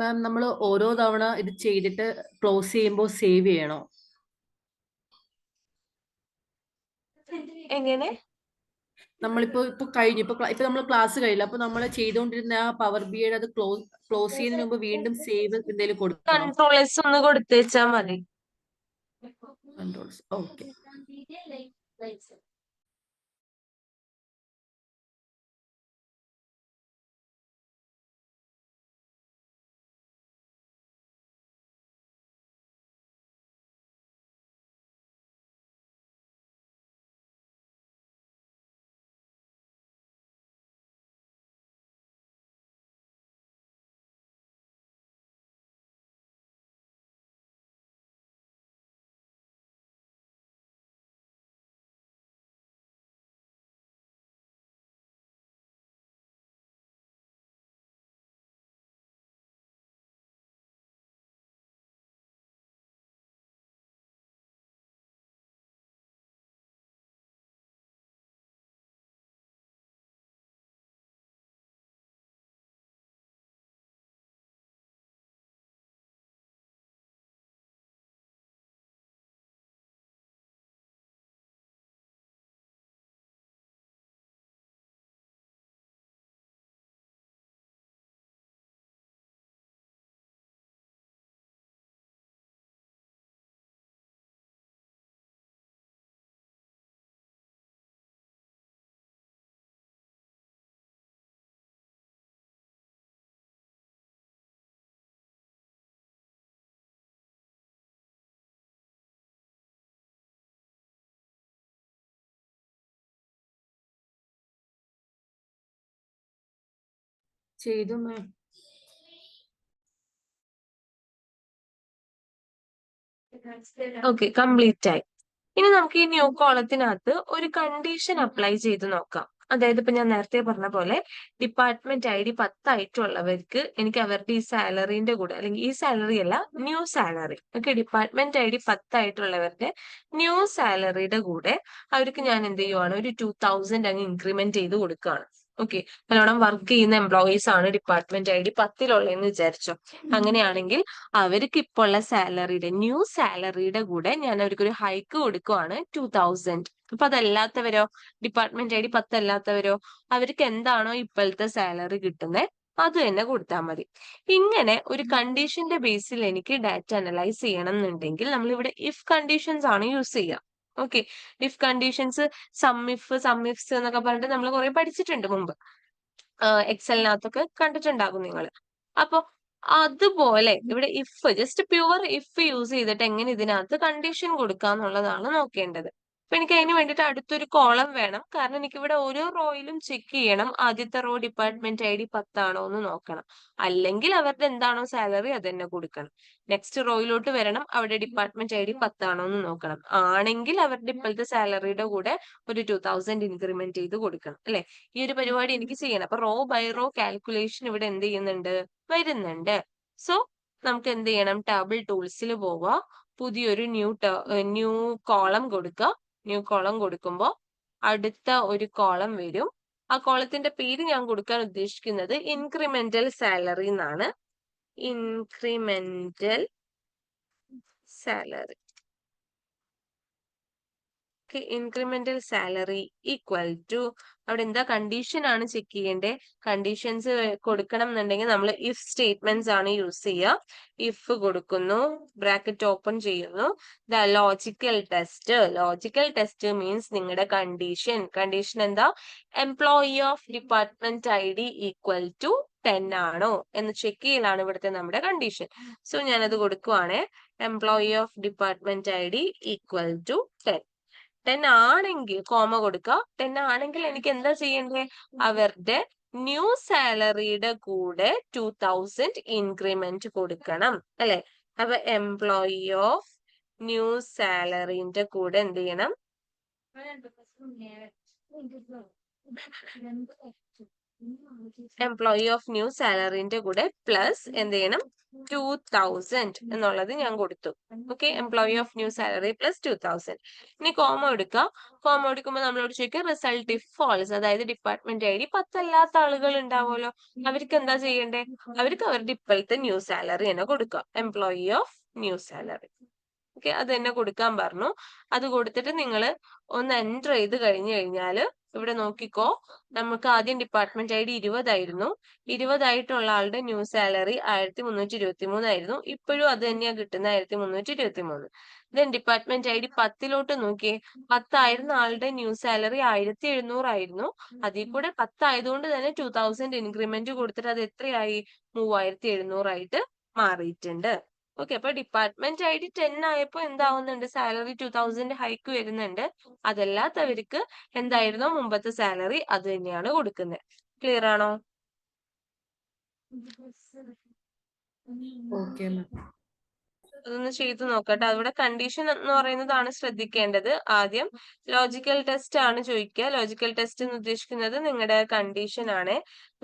മാം നമ്മൾ ഓരോ തവണ ഇത് ചെയ്തിട്ട് ക്ലോസ് ചെയ്യുമ്പോൾ സേവ് ചെയ്യണോ? എങ്ങനെ? ഇപ്പൊ കഴിഞ്ഞു, ഇപ്പൊ നമ്മൾ ക്ലാസ് കഴിഞ്ഞില്ല, അപ്പൊ നമ്മൾ ചെയ്തുകൊണ്ടിരുന്ന ആ പവർ ബിയുടെ അത് ക്ലോസ് ചെയ്യുന്നതിന് മുമ്പ് വീണ്ടും സേവ് എന്തെങ്കിലും കൊടുക്കണോ? കൺട്രോൾസ് ഒന്ന് കൊടുത്തേച്ചാ മതി. Controls, okay. ചെയ്തു മാം. ഓക്കെ, കംപ്ലീറ്റ് ആയി. ഇനി നമുക്ക് ഈ ന്യൂ കോളത്തിനകത്ത് ഒരു കണ്ടീഷൻ അപ്ലൈ ചെയ്ത് നോക്കാം. അതായത് ഇപ്പൊ ഞാൻ നേരത്തെ പറഞ്ഞ പോലെ ഡിപ്പാർട്ട്മെന്റ് ID 10 ആയിട്ടുള്ളവർക്ക് എനിക്ക് അവരുടെ ഈ സാലറിന്റെ കൂടെ, അല്ലെങ്കിൽ ഈ സാലറി അല്ല, new salary, okay, department ID 10 ആയിട്ടുള്ളവരുടെ ന്യൂ സാലറിയുടെ കൂടെ അവർക്ക് ഞാൻ എന്ത് ചെയ്യുവാണ്, ഒരു 2000 അങ്ങ് ഇൻക്രിമെന്റ് ചെയ്ത് കൊടുക്കുകയാണ്. ഓക്കെ, നല്ലോണം വർക്ക് ചെയ്യുന്ന എംപ്ലോയീസ് ആണ് ഡിപ്പാർട്ട്മെന്റ് ID 10 വിചാരിച്ചോ. അങ്ങനെയാണെങ്കിൽ അവർക്ക് ഇപ്പോൾ ഉള്ള സാലറിയുടെ, ന്യൂ സാലറിയുടെ കൂടെ ഞാൻ അവർക്ക് ഒരു ഹൈക്ക് കൊടുക്കുവാണ് 2000. അപ്പൊ അതല്ലാത്തവരോ, ഡിപ്പാർട്ട്മെന്റ് ID 10 അല്ലാത്തവരോ, അവർക്ക് എന്താണോ ഇപ്പോഴത്തെ സാലറി കിട്ടുന്നത് അത് തന്നെ കൊടുത്താൽ മതി. ഇങ്ങനെ ഒരു കണ്ടീഷന്റെ ബേസിൽ എനിക്ക് ഡാറ്റ അനലൈസ് ചെയ്യണം എന്നുണ്ടെങ്കിൽ നമ്മൾ ഇവിടെ ഇഫ് കണ്ടീഷൻസ് ആണ് യൂസ് ചെയ്യുക. ഓക്കെ, ഇഫ് കണ്ടീഷൻസ്, സമ്മിഫ്സ് എന്നൊക്കെ പറഞ്ഞിട്ട് നമ്മൾ കുറെ പഠിച്ചിട്ടുണ്ട് മുമ്പ്, എക്സലിനകത്തൊക്കെ കണ്ടിട്ടുണ്ടാകും നിങ്ങൾ. അപ്പൊ അതുപോലെ ഇവിടെ if, just pure if use ചെയ്തിട്ട് എങ്ങനെ ഇതിനകത്ത് കണ്ടീഷൻ കൊടുക്കാന്നുള്ളതാണ് നോക്കേണ്ടത്. അപ്പൊ എനിക്ക് അതിന് വേണ്ടിയിട്ട് അടുത്തൊരു കോളം വേണം, കാരണം എനിക്ക് ഇവിടെ ഓരോ റോയിലും ചെക്ക് ചെയ്യണം ആദ്യത്തെ റോ ഡിപ്പാർട്ട്മെന്റ് ID 10 ആണോ എന്ന് നോക്കണം. അല്ലെങ്കിൽ അവരുടെ എന്താണോ സാലറി അത് തന്നെ കൊടുക്കണം. നെക്സ്റ്റ് റോയിലോട്ട് വരണം, അവിടെ ഡിപ്പാർട്ട്മെന്റ് ID 10 ആണോ എന്ന് നോക്കണം. ആണെങ്കിൽ അവരുടെ ഇപ്പോഴത്തെ സാലറിയുടെ കൂടെ ഒരു 2000 ഇൻക്രിമെന്റ് ചെയ്ത് കൊടുക്കണം, അല്ലെ? ഈ ഒരു പരിപാടി എനിക്ക് ചെയ്യണം. അപ്പൊ റോ ബൈ റോ കാൽക്കുലേഷൻ ഇവിടെ എന്ത് ചെയ്യുന്നുണ്ട്, വരുന്നുണ്ട്. സോ നമുക്ക് എന്ത് ചെയ്യണം, ടേബിൾ ടൂൾസിൽ പോവുക, പുതിയൊരു ന്യൂ കോളം കൊടുക്കുക. ന്യൂ കോളം കൊടുക്കുമ്പോൾ അടുത്ത ഒരു കോളം വരും. ആ കോളത്തിന്റെ പേര് ഞാൻ കൊടുക്കാൻ ഉദ്ദേശിക്കുന്നത് ഇൻക്രിമെന്റൽ സാലറി എന്നാണ്. Incremental salary. Incremental salary equal to, അവിടെ എന്താ കണ്ടീഷൻ ആണ് ചെക്ക് ചെയ്യേണ്ടത്. കണ്ടീഷൻസ് കൊടുക്കണം എന്നുണ്ടെങ്കിൽ നമ്മൾ ഇഫ് സ്റ്റേറ്റ്മെന്റ്സ് ആണ് യൂസ് ചെയ്യുക. ഇഫ് കൊടുക്കുന്നു, ബ്രാക്കറ്റ് ഓപ്പൺ ചെയ്യുന്നു, ദ ലോജിക്കൽ ടെസ്റ്റ് മീൻസ് നിങ്ങളുടെ കണ്ടീഷൻ എന്താ, employee of department ID equal to 10 ആണോ എന്ന് ചെക്ക് ചെയ്യലാണ് ഇവിടുത്തെ നമ്മുടെ കണ്ടീഷൻ. സോ ഞാനത് കൊടുക്കുവാണ്, employee of department ID equal to 10 ആണെങ്കിൽ കോമ കൊടുക്കുക. 10 ആണെങ്കിൽ എനിക്ക് എന്താ ചെയ്യേണ്ടത്, അവരുടെ ന്യൂ സാലറിയുടെ കൂടെ 2000 ഇൻക്രിമെന്റ് കൊടുക്കണം, അല്ലെ? അപ്പൊ എംപ്ലോയി ഓഫ് ന്യൂ സാലറിന്റെ കൂടെ എന്ത് ചെയ്യണം, എംപ്ലോയി ഓഫ് ന്യൂ സാലറിന്റെ കൂടെ പ്ലസ് എന്ത് ചെയ്യണം, 2000 എന്നുള്ളത് ഞാൻ കൊടുത്തു. Okay, employee of new salary plus 2000. ഇനി കോമ എടുക്കുക. കോമ എടുക്കുമ്പോൾ നമ്മളോട് ചോദിക്കുക റിസൾട്ട് ഇഫ് ഫോൾസ്, അതായത് ഡിപ്പാർട്ട്മെന്റ് ഐ ഡി 10 അല്ലാത്ത ആളുകൾ ഉണ്ടാവുമല്ലോ, അവർക്ക് എന്താ ചെയ്യണ്ടേ? അവർക്ക് അവരുടെ ഇപ്പോഴത്തെ ന്യൂ സാലറി തന്നെ കൊടുക്കുക, employee of new salary. Okay, അത് തന്നെ കൊടുക്കാൻ പറഞ്ഞു. അത് കൊടുത്തിട്ട് നിങ്ങൾ ഒന്ന് എൻറ്റർ ചെയ്ത് കഴിഞ്ഞാൽ ഇവിടെ നോക്കിക്കോ, നമുക്ക് ആദ്യം ഡിപ്പാർട്ട്മെന്റ് ഐ ഡി 20 ആയിരുന്നു. 20 ആയിട്ടുള്ള ആളുടെ ന്യൂ സാലറി 1323 ആയിരുന്നു. ഇപ്പോഴും അത് തന്നെയാണ് കിട്ടുന്നത്, 1323. ദെൻ ഡിപ്പാർട്ട്മെന്റ് ഐ ഡി 10 നോക്കിയേ, 10 ആയിരുന്ന ആളുടെ ന്യൂ സാലറി 1700 ആയിരുന്നു. അതിൽ കൂടെ 10 ആയതുകൊണ്ട് തന്നെ 2000 ഇൻക്രിമെന്റ് കൊടുത്തിട്ട് അത് എത്രയായി? 3700 ആയിട്ട് മാറിയിട്ടുണ്ട്. ഓക്കെ, അപ്പൊ ഡിപ്പാർട്ട്മെന്റ് ഐ ഡി 10 ആയപ്പോ എന്താവുന്നുണ്ട്? സാലറി 2000 ഹൈക്ക് വരുന്നുണ്ട്. അതല്ലാത്തവർക്ക് എന്തായിരുന്നോ മുമ്പത്തെ സാലറി അത് തന്നെയാണ് കൊടുക്കുന്നത്. ക്ലിയർ ആണോ? Okay ma'am. അതൊന്ന് ചെയ്തു നോക്കട്ടെ. അവിടെ കണ്ടീഷൻ എന്ന് പറയുന്നതാണ് ശ്രദ്ധിക്കേണ്ടത്. ആദ്യം ലോജിക്കൽ ടെസ്റ്റ് ആണ് ചോദിക്കുക. ലോജിക്കൽ ടെസ്റ്റ് എന്ന് ഉദ്ദേശിക്കുന്നത് നിങ്ങളുടെ കണ്ടീഷൻ ആണ്.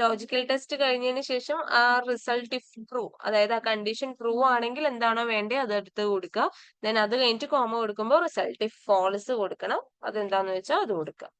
ലോജിക്കൽ ടെസ്റ്റ് കഴിഞ്ഞതിന് ശേഷം ആ റിസൾട്ട് ഇഫ് ട്രൂ, അതായത് ആ കണ്ടീഷൻ ട്രൂ ആണെങ്കിൽ എന്താണോ വേണ്ടത് അത് എടുത്ത് കൊടുക്കുക. ദെൻ അത് കഴിഞ്ഞിട്ട് കോമ കൊടുക്കുമ്പോൾ റിസൾട്ട് ഇഫ് ഫോൾസ് കൊടുക്കണം. അതെന്താന്ന് വെച്ചാൽ അത് കൊടുക്കുക.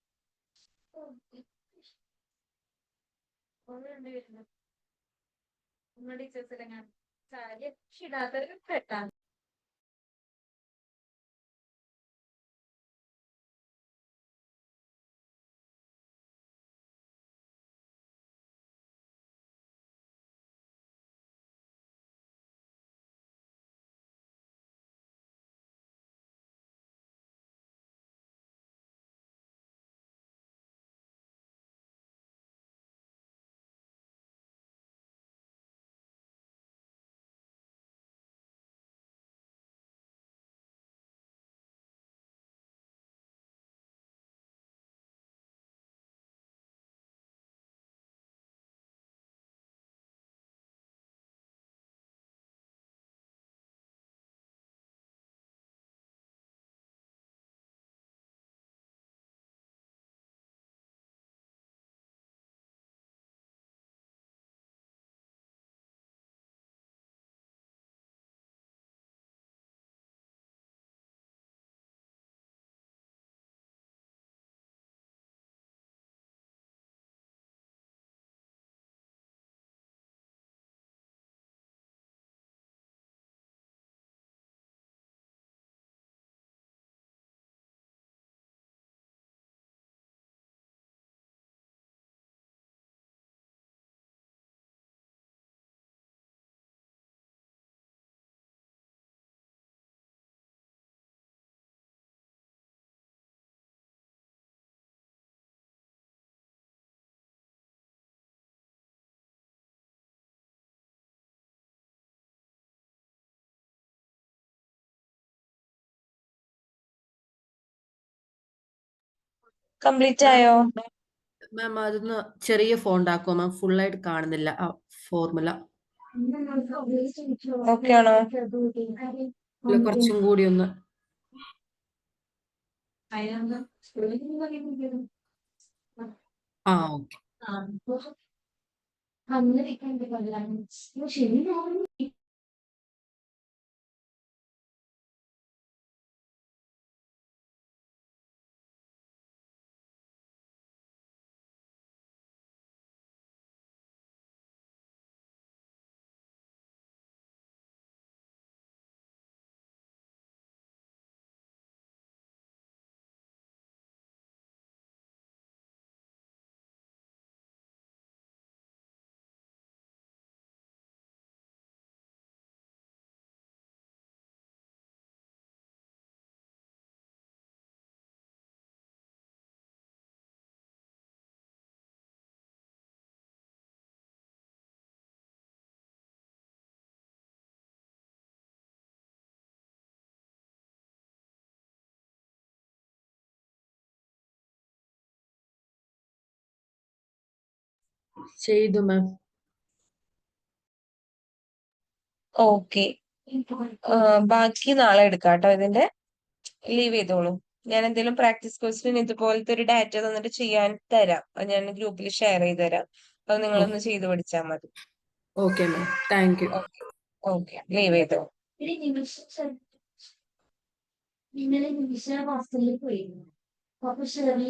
കംപ്ലീറ്റ് ആയോ? മാം അതൊന്ന് ചെറിയ ഫോണ്ട് ആക്കുമോ മാം? ഫുൾ ആയിട്ട് കാണുന്നില്ല ആ ഫോർമുല. ഓക്കെ ആണോ? ഇല്ല, കുറച്ചും കൂടി ഒന്ന്. ആ ഓക്കെ. ചെയ്തു മാം. ഓക്കെ, ബാക്കി നാളെ എടുക്കാം കേട്ടോ. ഇതിന്റെ ലീവ് ചെയ്തോളൂ. ഞാൻ എന്തെങ്കിലും പ്രാക്ടീസ് ക്വസ്റ്റ്യൻ ഇതുപോലത്തെ ഒരു ഡാറ്റ തന്നിട്ട് ചെയ്യാൻ തരാം. അത് ഞാൻ ഗ്രൂപ്പിൽ ഷെയർ ചെയ്ത് തരാം. അത് നിങ്ങളൊന്ന് ചെയ്ത് പഠിച്ചാൽ മതി. Okay ma'am, thank you. Okay. Okay leave ചെയ്തോ. ഇന്നലെ നിമിഷ ഹോസ്റ്റലിൽ പോയിരുന്നു. അപ്പൊ ഷെർലി